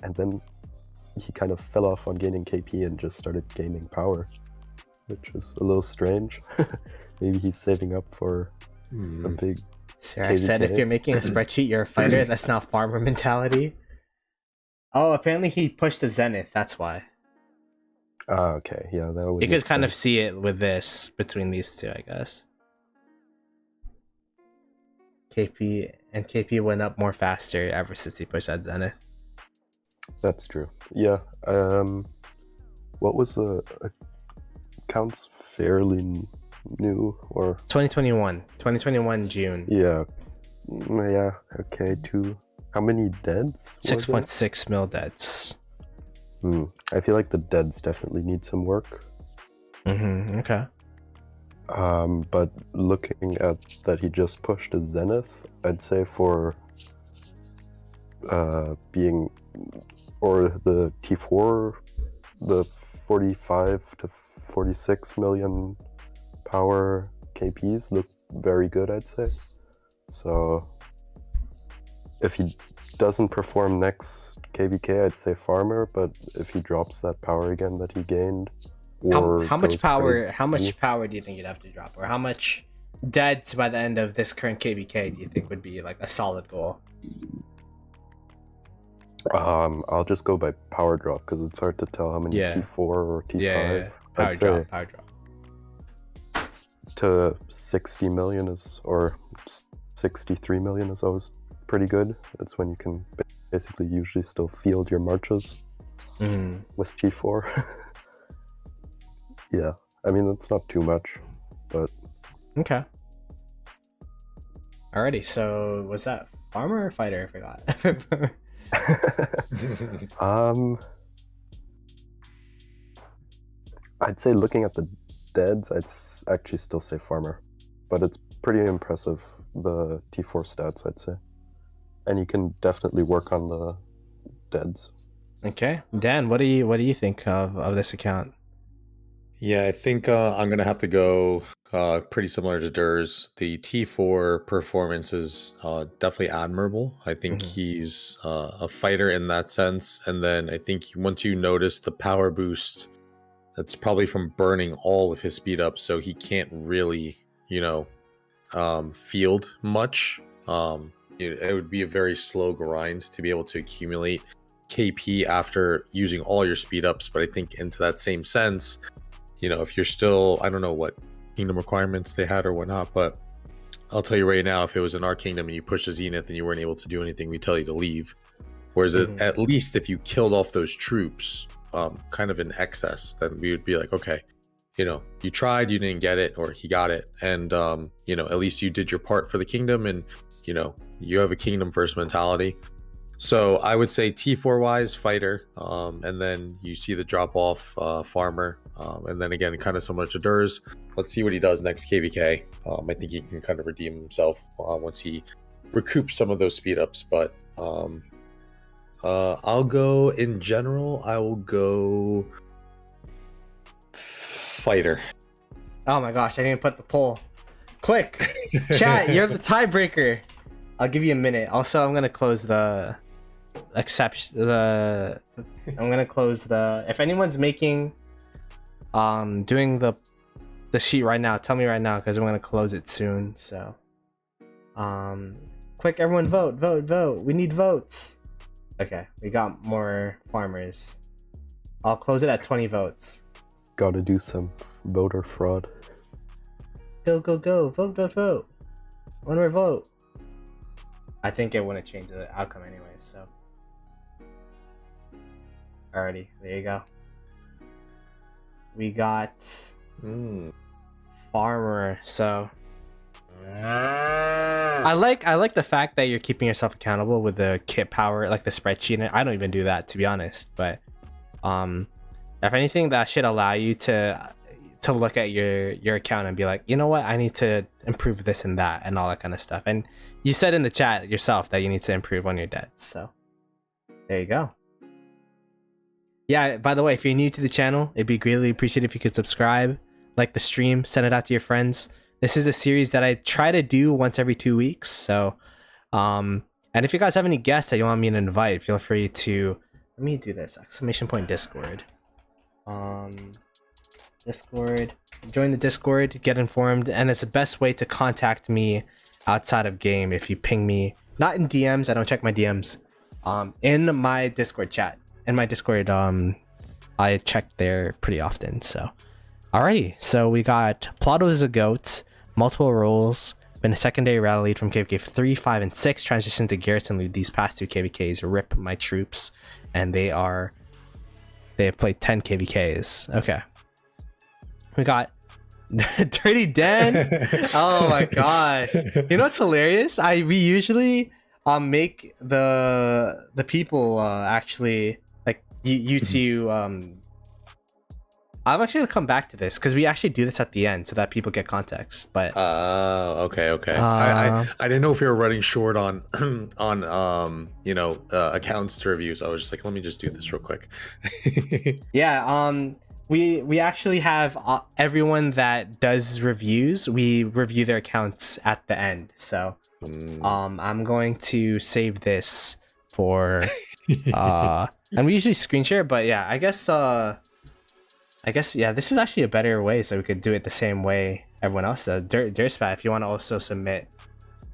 And then he kind of fell off on gaining KP and just started gaining power, which is a little strange. Maybe he's saving up for a big Sarah said if you're making a spreadsheet, you're a fighter. That's not farmer mentality. Oh, apparently he pushed the Zenith. That's why. Okay. Yeah, that would. You could kind of see it with this between these two, I guess. KP went up more faster ever since he pushed that Zenith. That's true. Yeah. What was the accounts fairly new or 2021 June. Yeah. Okay. How many deads? 6.6 mil deads. I feel like the deads definitely need some work. Okay. But looking at that, he just pushed a Zenith. I'd say for being, or the T4, the 45 to 46 million power KPs look very good, I'd say. So if he doesn't perform next KVK, I'd say farmer, but if he drops that power again that he gained, or how much power do you think you'd have to drop, or how much deads by the end of this current KVK do you think would be like a solid goal? I'll just go by power drop because it's hard to tell how many T4 or T5. Yeah. Power drop. To 60 million is, or 63 million is always pretty good. That's when you can basically usually still field your marches with T4. Yeah, I mean, that's not too much, but... Okay. Alrighty, so was that farmer or fighter? I forgot. I'd say looking at the deads, I'd actually still say farmer, but it's pretty impressive, the T4 stats, I'd say. And you can definitely work on the deads. Okay, Dan, what do you think of this account? Yeah, I think I'm gonna have to go pretty similar to Durs. The T4 performance is definitely admirable. I think he's a fighter in that sense. And then I think once you notice the power boost That's probably from burning all of his speed up, so he can't really, field much. It would be a very slow grind to be able to accumulate KP after using all your speed ups. But I think into that same sense, if you're still, I don't know what kingdom requirements they had or whatnot, but I'll tell you right now, if it was in our kingdom and you pushed a Zenith and you weren't able to do anything, we tell you to leave. Whereas at least if you killed off those troops kind of in excess, then we would be like, okay, you tried, you didn't get it, or he got it. And, at least you did your part for the kingdom, and, you have a kingdom first mentality. So I would say T4 wise, fighter, and then you see the drop off farmer, and then again, kind of similar to Durs. Let's see what he does next KVK. I think he can kind of redeem himself once he recoups some of those speed ups. But I'll go in general. I will go fighter. Oh my gosh, I didn't put the poll. Quick, chat, you're the tiebreaker. I'll give you a minute. Also, I'm gonna close the exception. I'm gonna close the. If anyone's making, doing the sheet right now, tell me right now because I'm gonna close it soon. So, quick, everyone vote. We need votes. Okay, we got more farmers. I'll close it at 20 votes. Gotta do some voter fraud. Go. Vote. One more vote. I think it wouldn't change the outcome anyway, so. Alrighty, there you go. We got farmer, so. I like the fact that you're keeping yourself accountable with the kit power, like the spreadsheet. I don't even do that, to be honest, but if anything, that should allow you to look at your account and be like, you know what, I need to improve this and that and all that kind of stuff. And you said in the chat yourself that you need to improve on your debts, so there you go. Yeah, by the way, if you're new to the channel, it'd be greatly appreciated if you could subscribe, like the stream, send it out to your friends. This is a series that I try to do once every 2 weeks, so and if you guys have any guests that you want me to invite, feel free to, let me do this, !Discord. Discord, join the Discord, get informed, and it's the best way to contact me outside of game. If you ping me, not in DMs, I don't check my DMs, in my Discord chat. In my Discord, I check there pretty often. So alrighty, so we got Ploto is a goat, multiple roles, been a secondary rally lead from KVK 3, 5, and 6, transitioned to garrison lead these past 2 KVKs, rip my troops, and they have played 10 KVKs. Okay. We got Dirty Dan. Oh my gosh. You know what's hilarious? We usually make the people actually like you two I'm actually gonna come back to this because we actually do this at the end so that people get context. But okay. I didn't know if you were running short on accounts to review, so I was just like, let me just do this real quick. Yeah, we actually have everyone that does reviews, we review their accounts at the end. So I'm going to save this for and we usually screen share, but yeah, I guess yeah, this is actually a better way, so we could do it the same way everyone else does. Derspast, if you want to also submit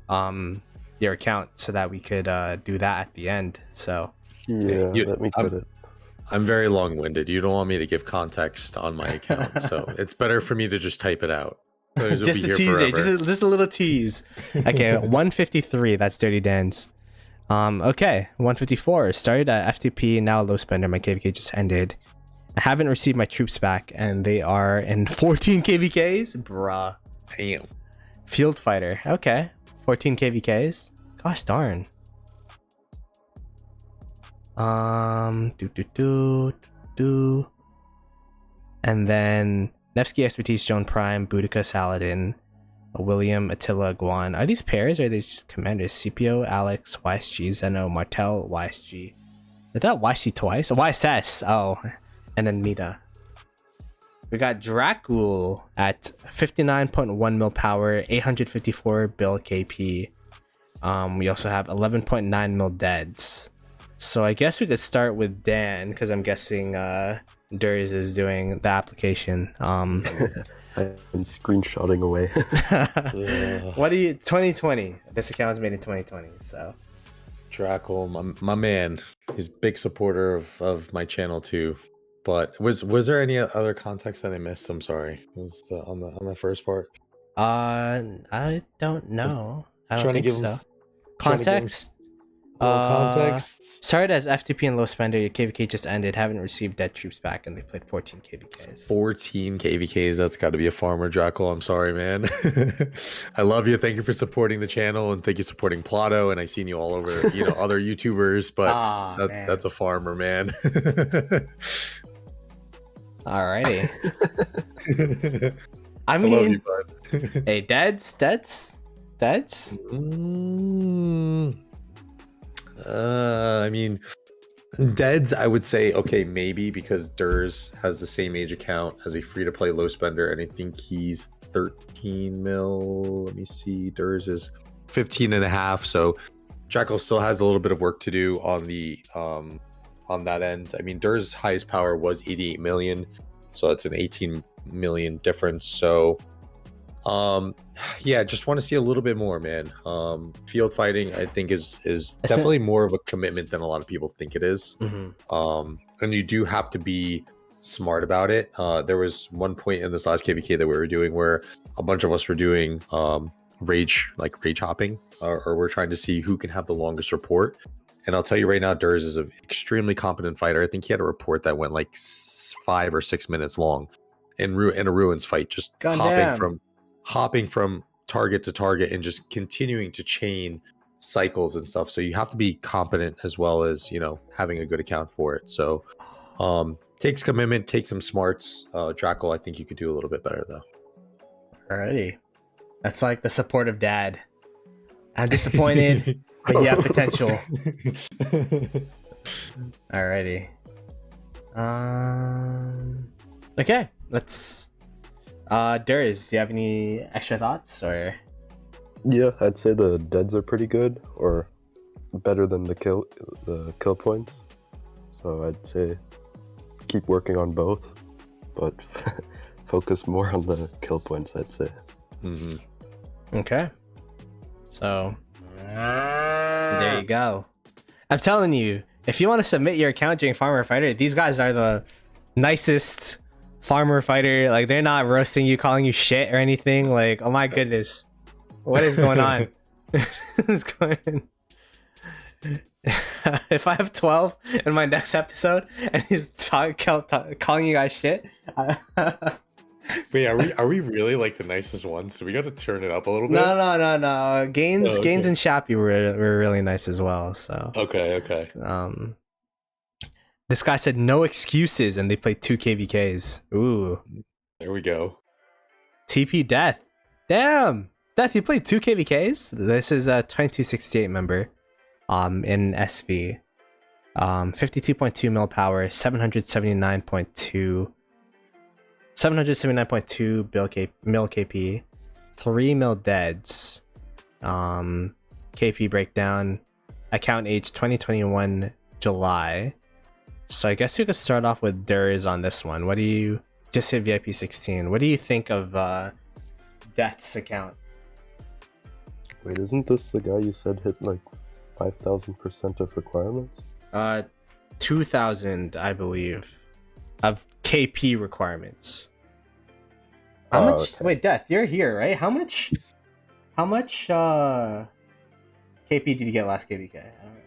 your account so that we could do that at the end. So yeah, let me put it. I'm very long-winded. You don't want me to give context on my account, so it's better for me to just type it out. Just a teaser, just a little tease. Okay, 153. That's Dirty Dan's. Okay, 154. Started at F2P, now low spender. My KVK just ended. I haven't received my troops back, and they are in 14 KVKs. Bruh. Damn. Field fighter. Okay, 14 KVKs. Gosh darn. And then Nevsky Expertise, Joan Prime, Boudica Saladin, William, Attila, Guan. Are these pairs or are these commanders? CPO, Alex, YSG, Zeno, Martel, YSG. Is that YSG twice? YSS. Oh, and then Mita. We got Draccul at 59.1 mil power, 854 bill KP. We also have 11.9 mil deads. So I guess we could start with Dan, because I'm guessing Durs is doing the application. I'm screenshotting away. What do you 2020? This account was made in 2020, so Draccul, my man, he's a big supporter of my channel too. But was there any other context that I missed? I'm sorry. Was on the first part? I don't know. I don't Trying to think give so. him Context. context. Started as FTP and low spender. Your KVK just ended. Haven't received dead troops back, and they played 14 KVKs. 14 KVKs. That's got to be a farmer, Draccul. I'm sorry, man. I love you. Thank you for supporting the channel, and thank you for supporting Ploto. And I've seen you all over, other YouTubers, but that's a farmer, man. Alrighty. I love you, mean, bud. hey, Deads. I mean, Deads, I would say, okay, maybe, because Durs has the same age account as a free-to-play low spender, and I think he's 13 mil. Let me see. Durs is 15 and a half, so Draccul still has a little bit of work to do on the on that end. I mean, Durs' highest power was 88 million, so it's an 18 million difference. So yeah, just want to see a little bit more, man. Field fighting, I think, is definitely more of a commitment than a lot of people think it is. And you do have to be smart about it. There was one point in this last KVK that we were doing where a bunch of us were doing rage hopping, or we're trying to see who can have the longest report. And I'll tell you right now, Durs is an extremely competent fighter. I think he had a report that went like 5 or 6 minutes long in a ruins fight, just hopping from target to target and just continuing to chain cycles and stuff. So you have to be competent as well as, having a good account for it. So takes commitment, takes some smarts. Draccul, I think you could do a little bit better though. Alrighty. That's like the supportive dad. I'm disappointed, but you have potential. Alrighty. Okay, let's Durs, do you have any extra thoughts, or? Yeah, I'd say the deads are pretty good, or better than the kill points. So I'd say keep working on both, but focus more on the kill points, I'd say. Okay. So there you go. I'm telling you, if you want to submit your account during Farmer Fighter, these guys are the nicest Farmer Fighter. Like, they're not roasting you, calling you shit or anything. Like, oh my goodness, what is going on? What's going on? If I have 12 in my next episode and he's calling you guys shit, Wait, are we really like the nicest ones? So we got to turn it up a little bit. No. Gains and Shhmattie were really nice as well. So okay. This guy said no excuses, and they played 2 KVKs. Ooh, there we go. TP Death, damn, Death, you played 2 KVKs. This is a 2268 member, in SV, 52.2 mil power, 779.2 mil KP, 3 mil deads, KP breakdown, account age 2021 July. So I guess you could start off with Durs on this one. What do you just hit VIP 16? What do you think of Death's account? Wait, isn't this the guy you said hit like 5,000% of requirements? 2,000, I believe, of KP requirements. How much? Okay. Wait, Death, you're here, right? How much KP did you get last KVK? I don't remember.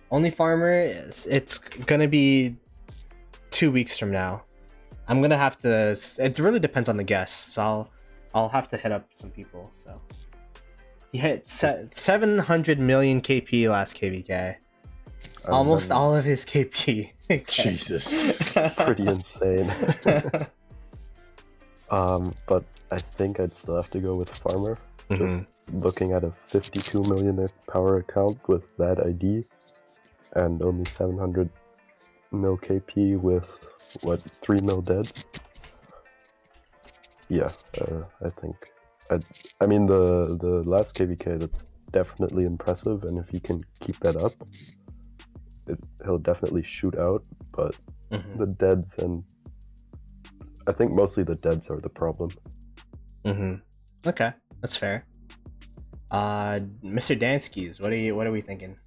Only farmer, it's gonna be 2 weeks from now. I'm gonna have to. It really depends on the guests. I'll have to hit up some people. So he hit 700 million KP last KVK. Almost all of his KP. Jesus, that's pretty insane. But I think I'd still have to go with farmer. Just looking at a 52 million power account with that ID and only 700 mil KP with what, 3 mil dead? Yeah, I think I mean, the last KVK, that's definitely impressive, and if he can keep that up, he'll definitely shoot out. But the deads, and I think mostly the deads are the problem. Okay, that's fair. Mr. Danskis, what are we thinking?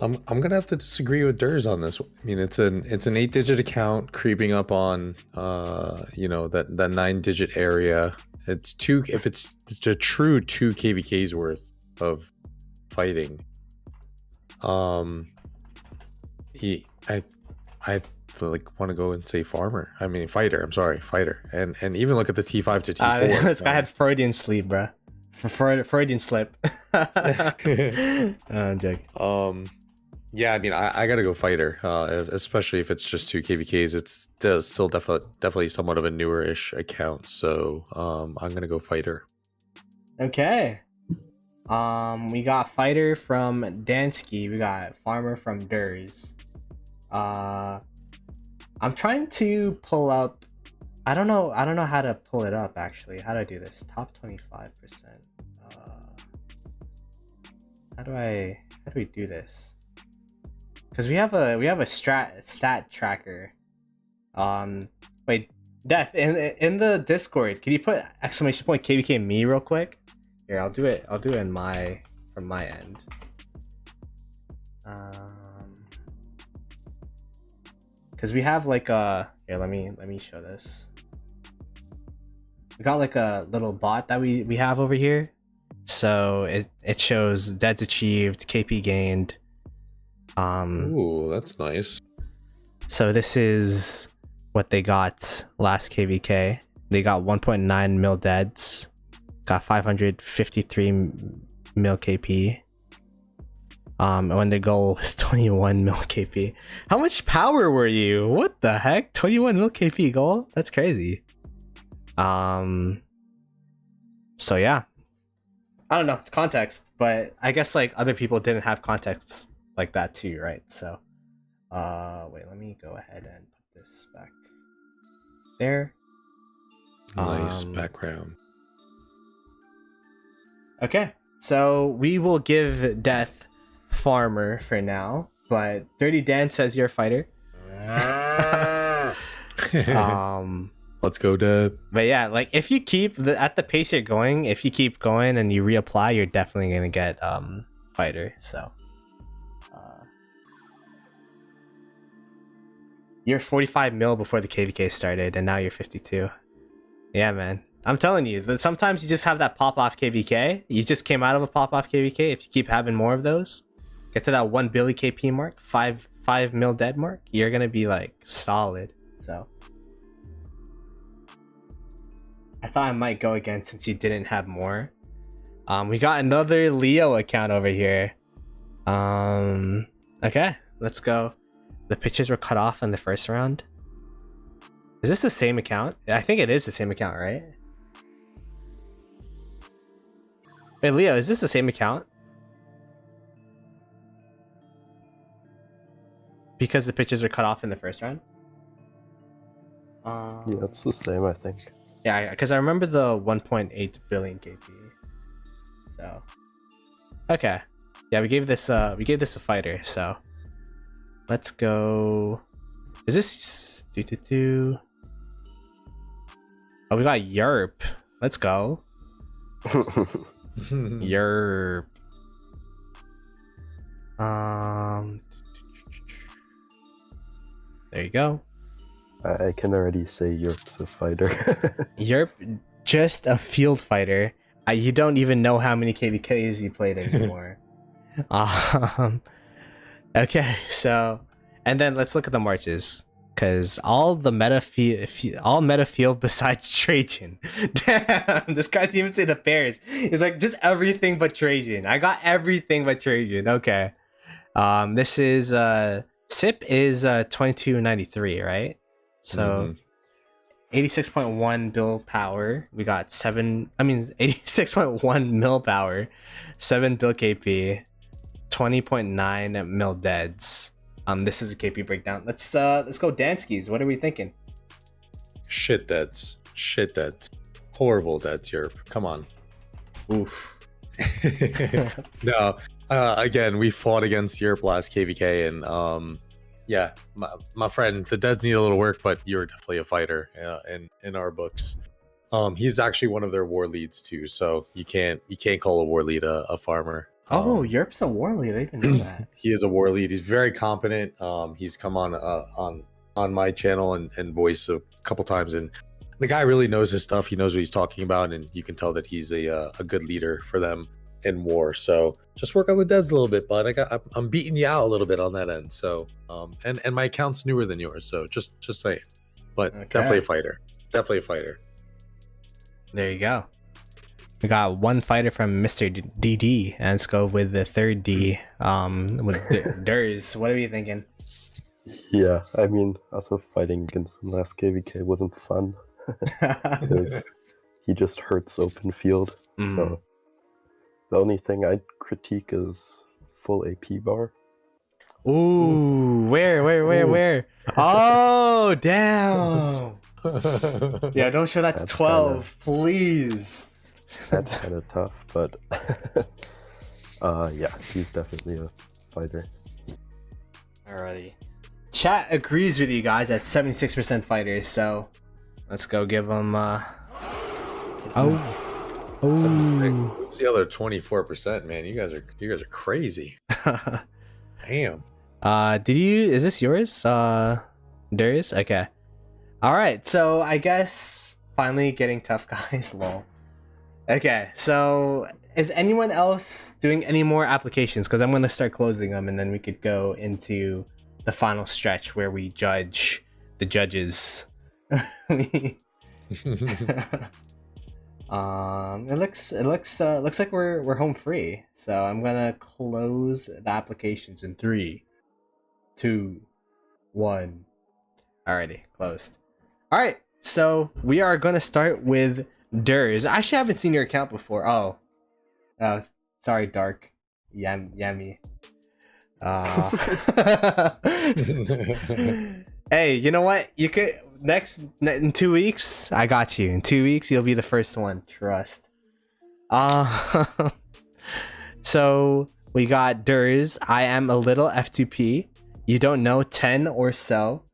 I'm gonna have to disagree with Durs on this. I mean, it's an 8-digit account creeping up on you know, that 9-digit area. It's a true 2 KVKs worth of fighting. I like want to go and say farmer. I mean fighter. I'm sorry, fighter. And even look at the T5 to T4. This guy had Freudian sleep, bro. Freudian slip. I'm joking. Yeah, I mean, I gotta go fighter, especially if it's just 2 KVKs. It's still definitely somewhat of a newer-ish account, so I'm gonna go fighter. Okay. We got fighter from Dansky. We got farmer from Durs. I'm trying to pull up. I don't know how to pull it up actually. How do I do this? Top 25%. How do we do this? Because we have a stat tracker. Wait, Death, in the Discord, can you put exclamation point KVK me real quick? Here, I'll do it from my end. Because we have like a here, let me show this. We got like a little bot that we have over here. So it shows deads achieved, KP gained. Ooh, that's nice. So this is what they got last KVK. They got 1.9 mil deads, got 553 mil KP. And when their goal was 21 mil KP. How much power were you? What the heck? 21 mil KP goal? That's crazy. So yeah. I don't know, context, but I guess like other people didn't have context like that too, right? So wait, let me go ahead and put this back there. Nice background. Okay, so we will give Death farmer for now, but Dirty Dan says you're a fighter. Let's go, Death. But yeah, like if you keep at the pace you're going, if you keep going and you reapply, you're definitely gonna get fighter. So you're 45 mil before the KVK started, and now you're 52. Yeah, man. I'm telling you that sometimes you just have that pop off KVK. You just came out of a pop off KVK. If you keep having more of those, get to that 1 billy KP mark, 5 mil dead mark, you're gonna be like solid. So I thought I might go again since you didn't have more. We got another Leo account over here. Okay, let's go. The pitches were cut off in the first round. Is this the same account? I think it is the same account, right? Wait, Leo, is this the same account? Because the pitches were cut off in the first round? Yeah, it's the same, I think. Yeah, because I remember the 1.8 billion KP. So, okay, yeah, we gave this a fighter. So, let's go. Is this Oh, we got Yurp. Let's go. Yurp. There you go. I can already say Yurp's a fighter. Yurp, just a field fighter. You don't even know how many KVKs he played anymore. Okay, so, and then let's look at the marches, because all meta field besides Trajan. Damn, this guy didn't even say the pairs. It's like just everything but Trajan. I got everything but Trajan. Okay. This is SIP is 2293, right? So 86.1 bill power. We got 86.1 mil power, 7 bill KP, 20.9 mil deads. This is a KP breakdown. Let's go Danskis. What are we thinking? Shit deads. Horrible deads, Yurp. Come on. Oof. No. Again, we fought against Yurp last KVK, and yeah, my friend, the deads need a little work, but you're definitely a fighter in our books. He's actually one of their war leads too, so you can't call a war lead a farmer. Oh, Yurp's a war lead. I didn't know that. He is a war lead. He's very competent. He's come on my channel and voice a couple times, and the guy really knows his stuff. He knows what he's talking about, and you can tell that he's a good leader for them in war. So just work on the deads a little bit, bud. I'm beating you out a little bit on that end. So and my account's newer than yours, so just saying. But Okay. definitely a fighter. Definitely a fighter. There you go. We got one fighter from Mr. DD, and let's go with the third D. With Durs. What are you thinking? Yeah, I mean, also fighting against him last KVK wasn't fun because he just hurts open field. So the only thing I'd critique is full AP bar. Ooh, where? Oh, damn. Yeah, don't show that to That's 12, please. That's kind of tough, but yeah, he's definitely a fighter. Alrighty. Chat agrees with you guys at 76% fighters, so let's go give them What's the other 24%, man? You guys are crazy. Damn. Is this yours? Darius? Okay. Alright, so I guess finally getting tough guys, lol. Okay, so is anyone else doing any more applications? Because I'm going to start closing them, and then we could go into the final stretch where we judge the judges. It looks like we're home free. So I'm gonna close the applications in 3, 2, 1. Alrighty, closed. Alright, so we are gonna start with Durs. I actually haven't seen your account before. Oh, sorry, Dark Yummy. Hey, you know what? You could in 2 weeks. I got you. In 2 weeks, you'll be the first one. Trust. So we got Durs. I am a little F2P. You don't know 10 or so.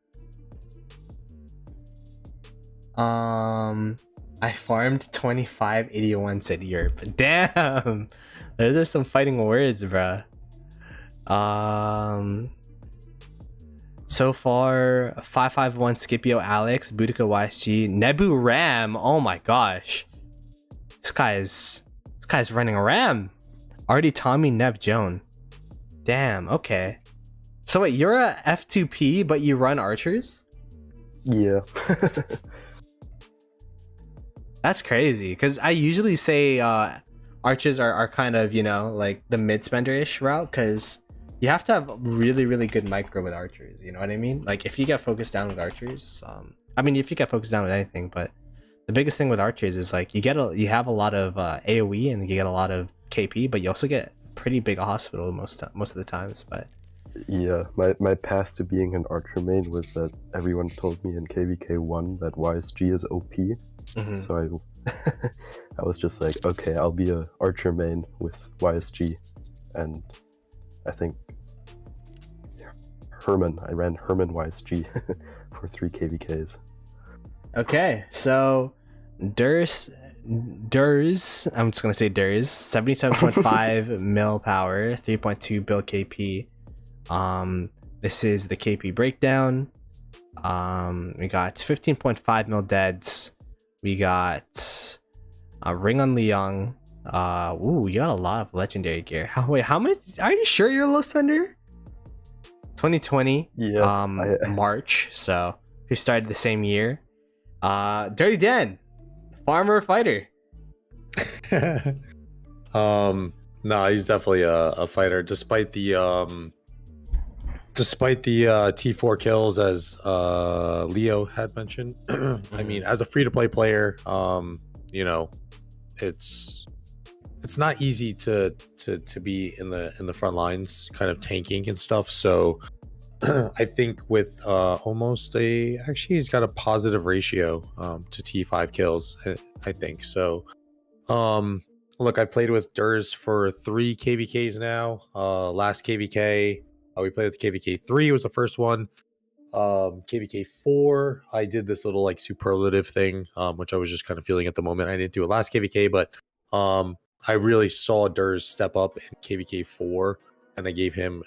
I farmed 2581, said Yurp. Damn, those are some fighting words, bruh. So far, 551 Scipio Alex, Boudica YSG, Nebu Ram. Oh my gosh, this guy's running a Ram. Already Tommy Nev Joan. Damn. Okay. So wait, you're a F2P, but you run archers? Yeah. That's crazy, because I usually say archers are kind of, you know, like the mid-spender-ish route, because you have to have really, really good micro with archers, you know what I mean? Like, if you get focused down with archers, I mean, if you get focused down with anything, but the biggest thing with archers is, like, you have a lot of AoE, and you get a lot of KP, but you also get pretty big hospital most of the times, but... Yeah, my path to being an archer main was that everyone told me in KVK1 that YSG is OP. Mm-hmm. So I was just like, okay, I'll be a archer main with YSG. And I think I ran Herman YSG for 3 KVKs. Okay, so Durs, I'm just gonna say Durs, 77.5 mil power, 3.2 bill KP. This is the KP breakdown. We got 15.5 mil deads. We got a ring on Liang. Ooh, you got a lot of legendary gear. How much? Are you sure you're low under? 2020. Yeah. March. So we started the same year. Dirty Dan, farmer or fighter? No, he's definitely a fighter, despite the T4 kills, as Leo had mentioned. I mean, as a free-to-play player, you know, it's not easy to be in the front lines, kind of tanking and stuff. So I think with almost actually he's got a positive ratio to T5 kills. I think so. Look, I played with Durs for 3 KVKs now. Last KVK, we played with KVK 3 was the first one. KVK 4, I did this little like superlative thing, which I was just kind of feeling at the moment. I didn't do it last KVK, but I really saw Durs step up in KVK 4, and I gave him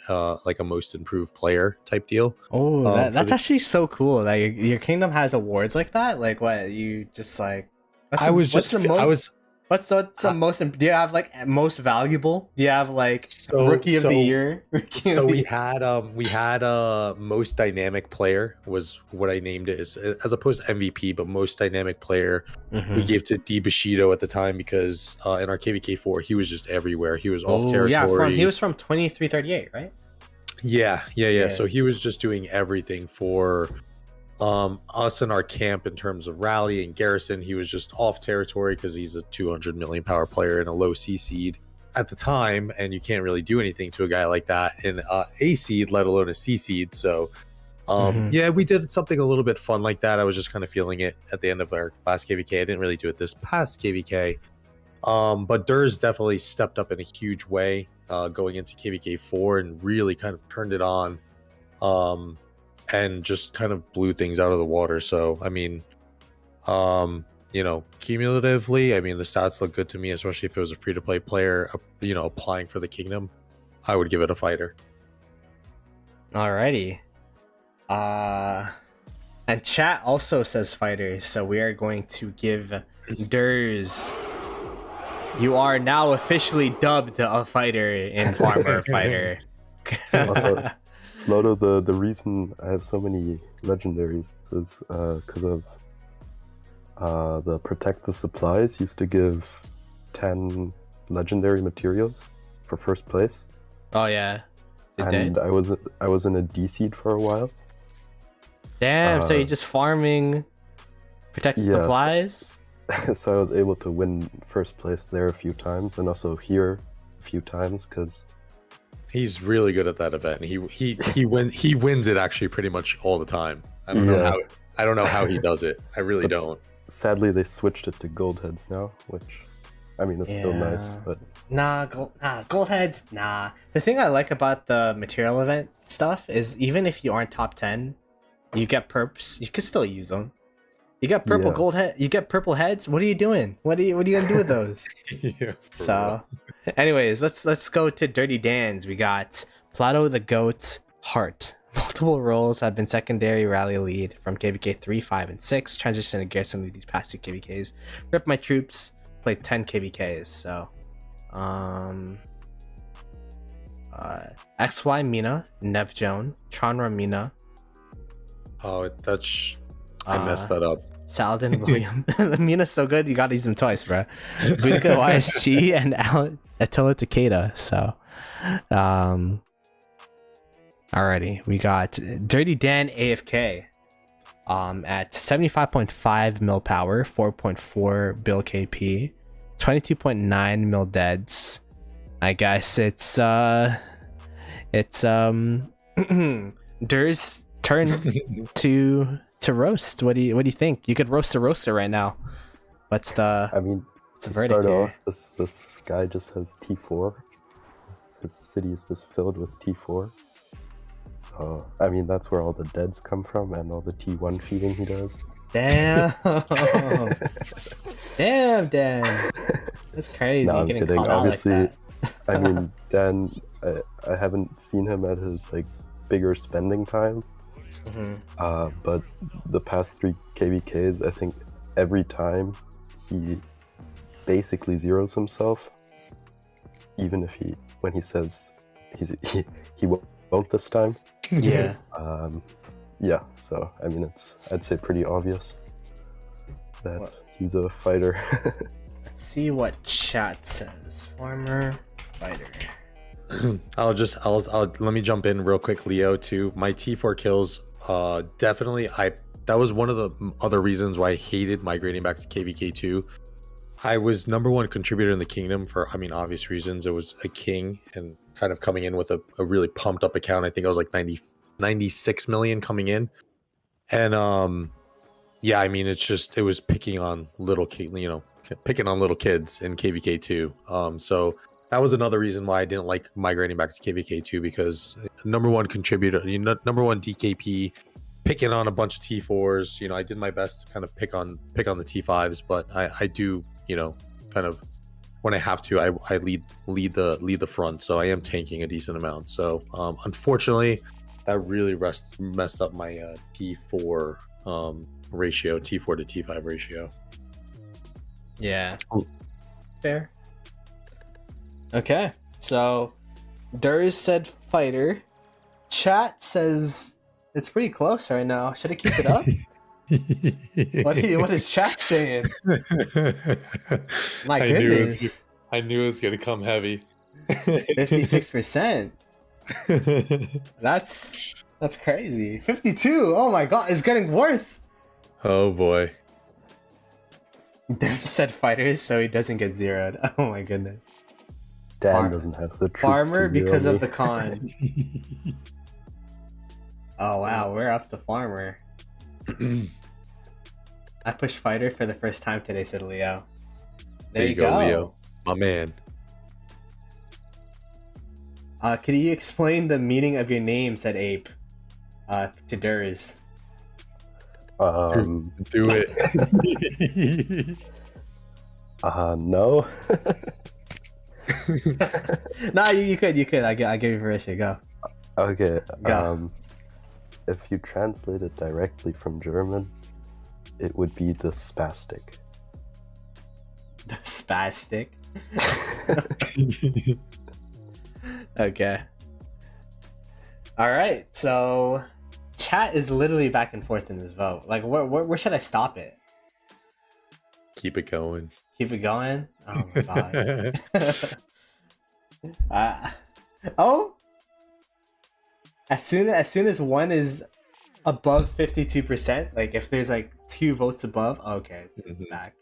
like a most improved player type deal. Oh, that's actually so cool. Like your kingdom has awards like that. Like what you just like? What's the most? Do you have like most valuable? Do you have like rookie of the year? So we had most dynamic player was what I named it, as opposed to MVP, but most dynamic player we gave to D Bushido at the time, because in our KVK4 he was just everywhere. He was off territory. Yeah, he was from 2338, right? Yeah. So he was just doing everything for us in our camp in terms of rally and garrison. He was just off territory because he's a 200 million power player in a low C seed at the time, and you can't really do anything to a guy like that in A seed, let alone a C seed. So yeah, we did something a little bit fun like that. I was just kind of feeling it at the end of our last KVK. I didn't really do it this past KVK, but Durs definitely stepped up in a huge way going into KVK 4 and really kind of turned it on. And just kind of blew things out of the water. So, I mean, you know, cumulatively, I mean, the stats look good to me, especially if it was a free-to-play player, you know, applying for the kingdom. I would give it a fighter. Alrighty. And chat also says fighter, so we are going to give Durs. You are now officially dubbed a fighter in Farmer Fighter. Also, Ploto, the reason I have so many legendaries is because of the Protect the Supplies used to give 10 legendary materials for first place. Oh yeah. And I was in a D seed for a while. Damn, so you're just farming Protect the Supplies? So I was able to win first place there a few times, and also here a few times, because he's really good at that event. He wins it actually pretty much all the time. I don't know how he does it. I really don't. Sadly, they switched it to gold heads now, which I mean it's still nice, but gold heads. The thing I like about the material event stuff is even if you aren't top 10, you get perps. You could still use them. You get purple gold head. You get purple heads. What are you doing? What are you gonna do with those? Anyways, let's go to Dirty Dan's. We got Ploto the Goat Heart. Multiple roles have been secondary rally lead from KVK 3, 5, and 6. Transition to garrison lead these past 2 KVKs. Rip my troops. Played 10 KVKs. So, XY Mina, Nev Joan, Chanra Mina. Oh, I messed that up. Saladin William. Mina's so good, you gotta use them twice, bro. Boudica YSG and Attila Takeda. So, alrighty, we got Dirty Dan AFK at 75.5 mil power, 4.4 bill KP, 22.9 mil deads. I guess it's Dur's turn to roast. What do you think? You could roast a roaster right now. What's the? I mean, to start off, this guy just has T4. His city is just filled with T4. So I mean, that's where all the deads come from and all the T1 feeding he does. Damn. Damn, Dan. That's crazy. No, I'm kidding. Obviously, like I mean, Dan. I haven't seen him at his like bigger spending time. But the past 3 KVKs, I think every time he basically zeros himself, even if when he says he won't this time. Yeah. Yeah. So I mean, I'd say pretty obvious that he's a fighter. Let's see what chat says. Farmer fighter. I'll let me jump in real quick, Leo, too. My T4 kills, definitely, that was one of the other reasons why I hated migrating back to KVK2. I was #1 contributor in the kingdom for, I mean, obvious reasons. It was a king and kind of coming in with a really pumped up account. I think I was like 96 million coming in, and yeah, I mean, it was picking on little kids in KVK2. So that was another reason why I didn't like migrating back to KVK2, because number one contributor, number one DKP, picking on a bunch of T4s. I did my best to kind of pick on the T5s, but I do, kind of, when I have to, I lead the front, so I am tanking a decent amount. So unfortunately, that really messed up my T4 ratio, T4 to T5 ratio. Yeah. Fair. Okay, so Durs said fighter. Chat says it's pretty close right now. Should I keep it up? What is chat saying? My goodness. I knew it was gonna come heavy. 56%. That's crazy. 52. Oh my god, it's getting worse. Oh boy. Dan said fighters, so he doesn't get zeroed. Oh my goodness. Dan doesn't have the troops farmer to zero because me. of the con. Oh wow, we're up to farmer. I pushed fighter for the first time today, said Leo. There you go, Leo. My man. Could you explain the meaning of your name, said Ape. To Durs. Do it. No. Nah, you could. I give you permission. Go. Okay. Go. If you translate it directly from German, it would be the spastic. The spastic. Okay. All right. So, chat is literally back and forth in this vote. Like, where should I stop it? Keep it going. Keep it going. Oh my god. Oh. As soon as one is above 52%, like if there's like 2 votes above, okay, it's back.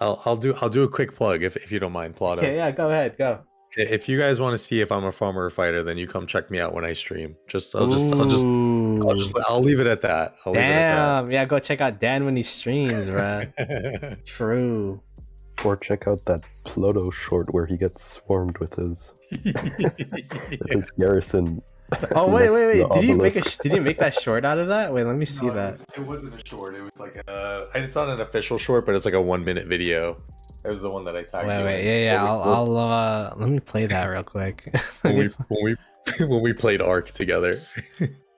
I'll do a quick plug if you don't mind, Ploto. Okay, yeah, go ahead, go. If you guys want to see if I'm a farmer or fighter, then you come check me out when I stream. I'll leave it at that. Damn, yeah, go check out Dan when he streams, bruh. True. Or check out that Ploto short where he gets swarmed with his garrison. Oh wait! Did you make that short out of that? Wait, let me see that. It wasn't a short. It was like it's not an official short, but it's like a 1-minute video. It was the one that I tagged. Yeah. I'll let me play that real quick. when we played Ark together.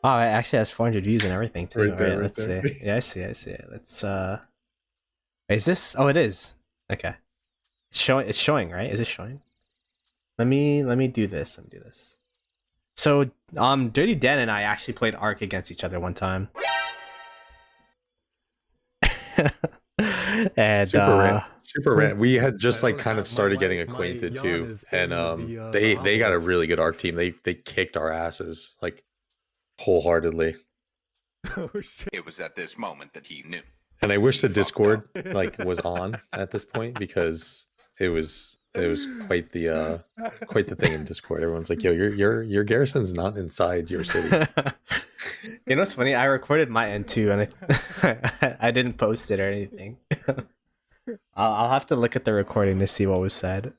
Oh, it actually has 400 views and everything too. Right there, let's see. Yeah, I see it. Let's is this? Oh, it is. Okay. It's showing, right? Is it showing? Let me do this. So, Dirty Dan and I actually played Ark against each other one time. And super rant. We had just like kind of started getting acquainted too, and they got a really good Ark team. They kicked our asses like wholeheartely. Oh shit! It was at this moment that he knew. And I wish the Discord like was on at this point, because it was quite the thing in Discord. Everyone's like, "Yo, your garrison's not inside your city." You know what's funny? I recorded my end too, and I didn't post it or anything. I'll have to look at the recording to see what was said.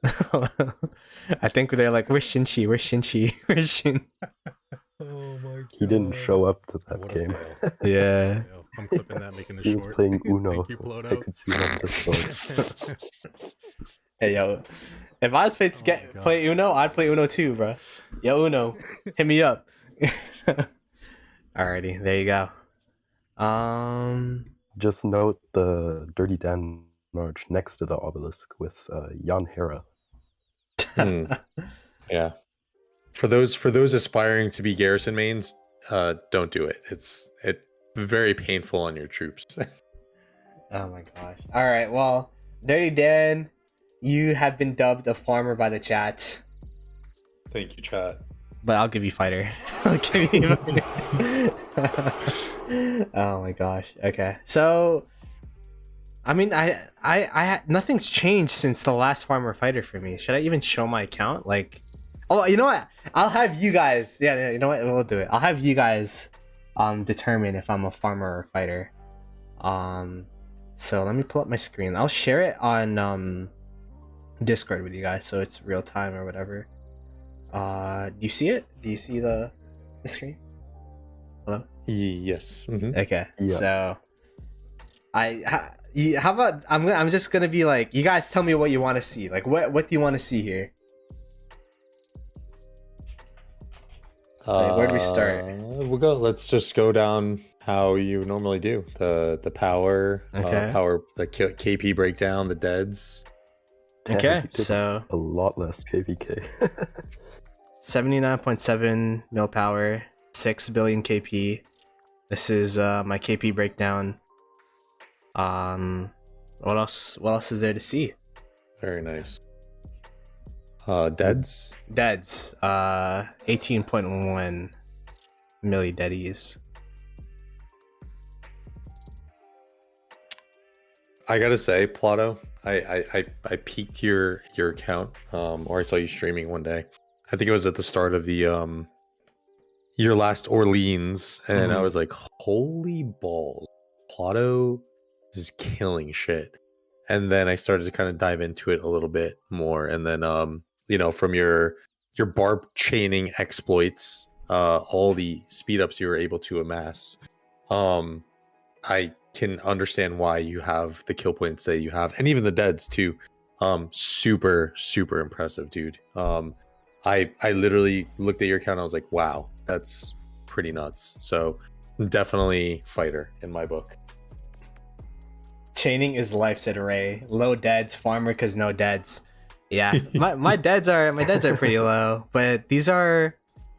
I think they're like, "Where's Shinchi? Where's Shinchi? Where's Shin?" Oh my god! He didn't show up to that game. Yeah. I'm clipping that, making a He short. was playing Uno. Thank you, Ploto. I could see him on Discord. Hey yo, if I was paid to play Uno, I'd play Uno too, bro. Yo Uno, hit me up. Alrighty, there you go. Just note the Dirty Dan march next to the obelisk with Jan Hera. Yeah. For those aspiring to be garrison mains, don't do it. It's very painful on your troops. Oh my gosh. All right, well, Dirty Dan, you have been dubbed a farmer by the chat. Thank you, chat. But I'll give you fighter. I'll give you fighter. Oh my gosh. Okay. So, I mean, I nothing's changed since the last farmer fighter for me. Should I even show my account? Like, oh, you know what? I'll have you guys. Yeah, you know what? We'll do it. I'll have you guys determine if I'm a farmer or a fighter. So let me pull up my screen. I'll share it on Discord with you guys, so it's real time or whatever. Do you see it? Do you see the screen? Hello? Yes. Mm-hmm. Okay. Yeah. So how about I'm just gonna be like, you guys tell me what you want to see. Like, what do you want to see here? Like, where do we start? Let's just go down how you normally do. The power, Okay. the KP breakdown, the deads. Okay, we did so a lot less KVK. 79.7 mil power, 6 billion KP. This is my KP breakdown. What else is there to see? Very nice. Deads. 18.1 milli deadies. I gotta say, Ploto, I peeked your account, or I saw you streaming one day. I think it was at the start of the your last Orleans, and I was like, holy balls, Ploto is killing shit. And then I started to kind of dive into it a little bit more, and then you know, from your barb chaining exploits, all the speed ups you were able to amass, I can understand why you have the kill points that you have, and even the deads too. Super impressive, dude. I literally looked at your account and I was like, wow, that's pretty nuts. So definitely fighter in my book. Chaining is life, said Ray. Low deads, farmer cause no deads. Yeah, my deads are pretty low, but these are.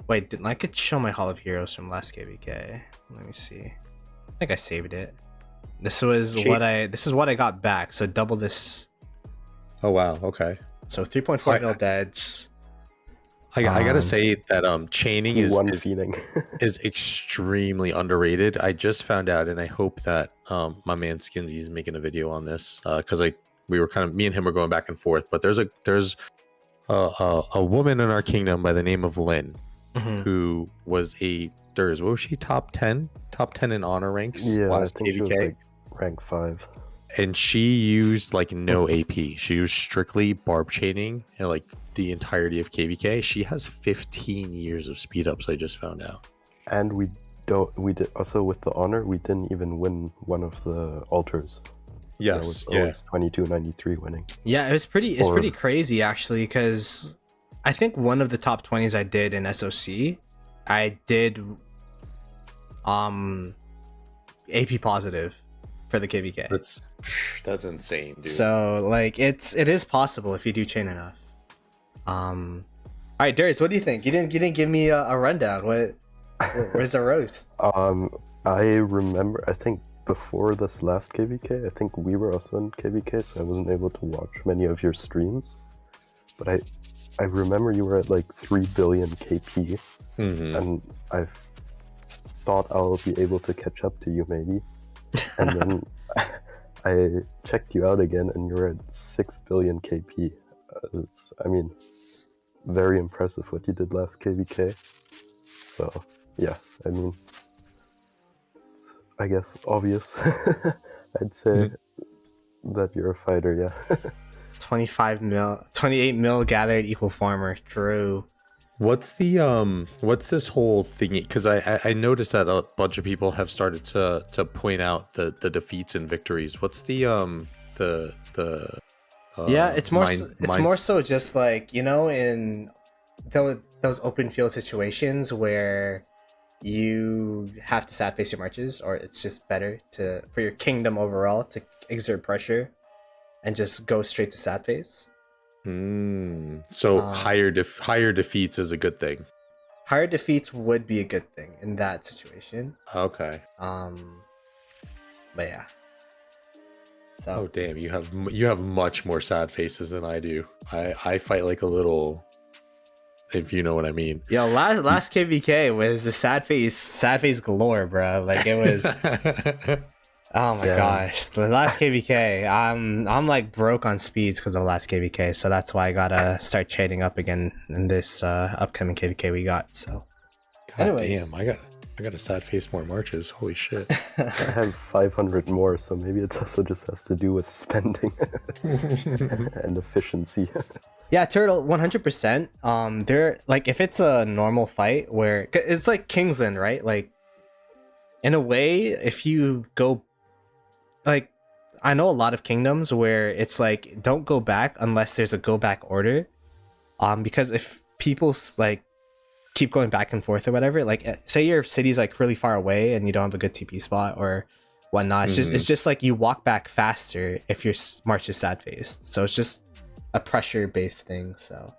Wait, I could show my Hall of Heroes from last KVK. Let me see. I think I saved it. This is what I got back. So double this. Oh wow, okay. So 3.4 mil deads. I gotta say that chaining is extremely underrated. I just found out, and I hope that my man Skinsy is making a video on this, because me and him were going back and forth. But there's a woman in our kingdom by the name of Lynn, who was what was she, top 10 in honor ranks? Yeah, last I think KVK? she was like rank 5. And she used like no AP. She used strictly barb chaining and like the entirety of KVK. She has 15 years of speed ups, I just found out. And we did also with the honor, we didn't even win one of the altars. Yes, it was always 2293 winning. Yeah, it's pretty crazy actually, because I think one of the top 20s I did in SOC, I did AP positive for the KVK. That's insane, dude. So like it is possible if you do chain enough. All right, Darius, what do you think? You didn't give me a rundown. Where's the roast? I remember, I think before this last KVK, I think we were also in KVK, so I wasn't able to watch many of your streams. But I remember you were at like 3 billion KP, and I thought I'll be able to catch up to you maybe. And then I checked you out again, and you were at 6 billion KP. I mean, very impressive what you did last KVK. So, yeah, I mean, I guess obvious. I'd say that you're a fighter, yeah. 28 mil gathered equal farmer. True. What's this whole thing? Because I noticed that a bunch of people have started to point out the defeats and victories. What's yeah, it's more so just like, you know, in those open field situations where you have to sad face your marches, or it's just better for your kingdom overall to exert pressure and just go straight to sad face. So higher defeats is a good thing. Higher defeats would be a good thing in that situation. Okay. But yeah. So. Oh damn! You have much more sad faces than I do. I fight like a little, if you know what I mean. Yo, last KVK was the sad face galore, bro. Like it was. Oh my gosh, the last KVK, I'm like broke on speeds because of the last KVK, so that's why I gotta start chaining up again in this upcoming KVK we got. So, God damn, I got a sad face more marches. Holy shit. I have 500 more, so maybe it also just has to do with spending and efficiency. Yeah, Turtle, 100%. They're like, if it's a normal fight where it's like Kingsland, right? Like, in a way, if you go, like, I know a lot of kingdoms where it's like, don't go back unless there's a go back order. Because if people like keep going back and forth or whatever, like say your city's like really far away and you don't have a good TP spot or whatnot, it's just like you walk back faster if your march is sad faced. So it's just a pressure based thing. So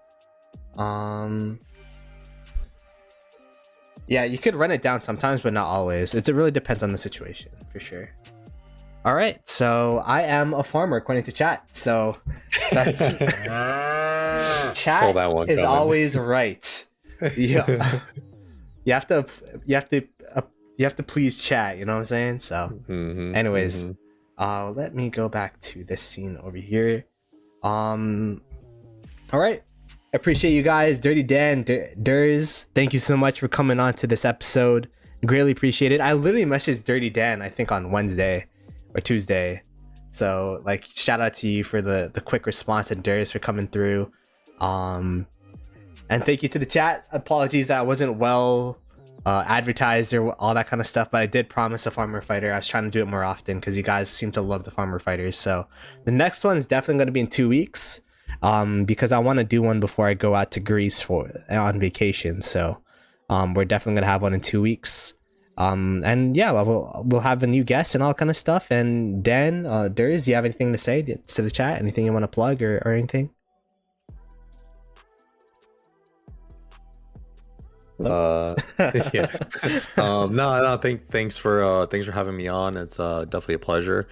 yeah, you could run it down sometimes, but not always. It really depends on the situation for sure. All right, so I am a farmer according to chat. So that's chat that one is coming. always right. Yeah, you have to please chat. You know what I'm saying? So, anyways, let me go back to this scene over here. All right. I appreciate you guys. Dirty Dan, Durs, thank you so much for coming on to this episode. Greatly appreciate it. I literally messaged Dirty Dan, I think on Wednesday or Tuesday. So like, shout out to you for the quick response, and Durs for coming through. And thank you to the chat. Apologies that I wasn't well advertised or all that kind of stuff, but I did promise a farmer fighter. I was trying to do it more often because you guys seem to love the farmer fighters. So the next one's definitely going to be in 2 weeks, because I want to do one before I go out to Greece on vacation. So we're definitely going to have one in 2 weeks. And yeah, we'll have a new guest and all kind of stuff. And Dan, Durs, do you have anything to say to the chat? Anything you want to plug or anything? Yeah. No, thanks for having me on. It's definitely a pleasure.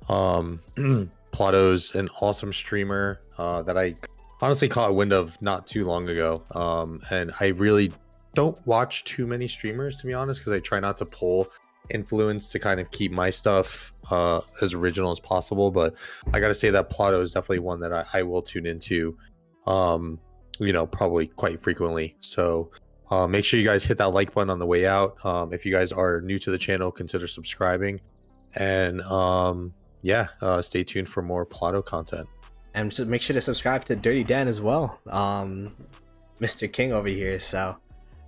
Ploto's an awesome streamer that I honestly caught wind of not too long ago. And I really don't watch too many streamers, to be honest, because I try not to pull influence to kind of keep my stuff as original as possible. But I gotta say that Ploto is definitely one that I will tune into, probably quite frequently. So make sure you guys hit that like button on the way out. If you guys are new to the channel, consider subscribing, and stay tuned for more Ploto content. And just make sure to subscribe to Dirty Dan as well, Mr. King over here. So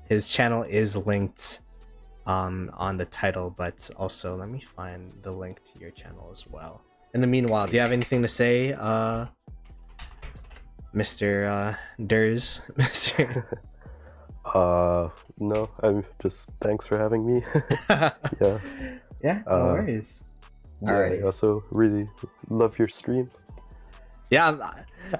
his channel is linked on the title, but also let me find the link to your channel as well. In the meanwhile, do you have anything to say, Mr. Durs? Mr. No, I'm just, thanks for having me. Yeah, no worries. Yeah, I also really love your stream. Yeah,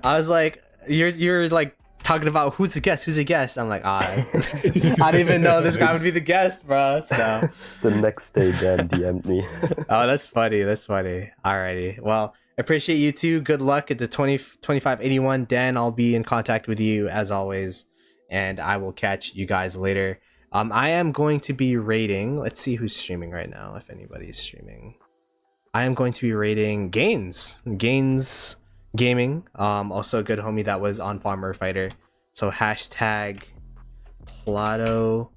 I was like, you're like talking about who's the guest. I'm like, I didn't even know this guy would be the guest, bro. So the next day, Dan DM'd me. Oh, that's funny. Alrighty. Well, appreciate you too. Good luck at the 2581. Dan, I'll be in contact with you as always, and I will catch you guys later. I am going to be raiding. Let's see who's streaming right now, if anybody's streaming. I am going to be raiding Gains Gaming. Also a good homie that was on Farmer Fighter. So hashtag Ploto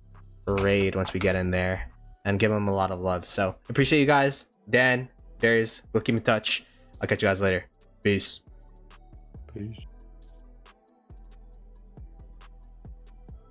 raid once we get in there, and give him a lot of love. So appreciate you guys. Dan, Darius, we'll keep in touch. I'll catch you guys later. Peace.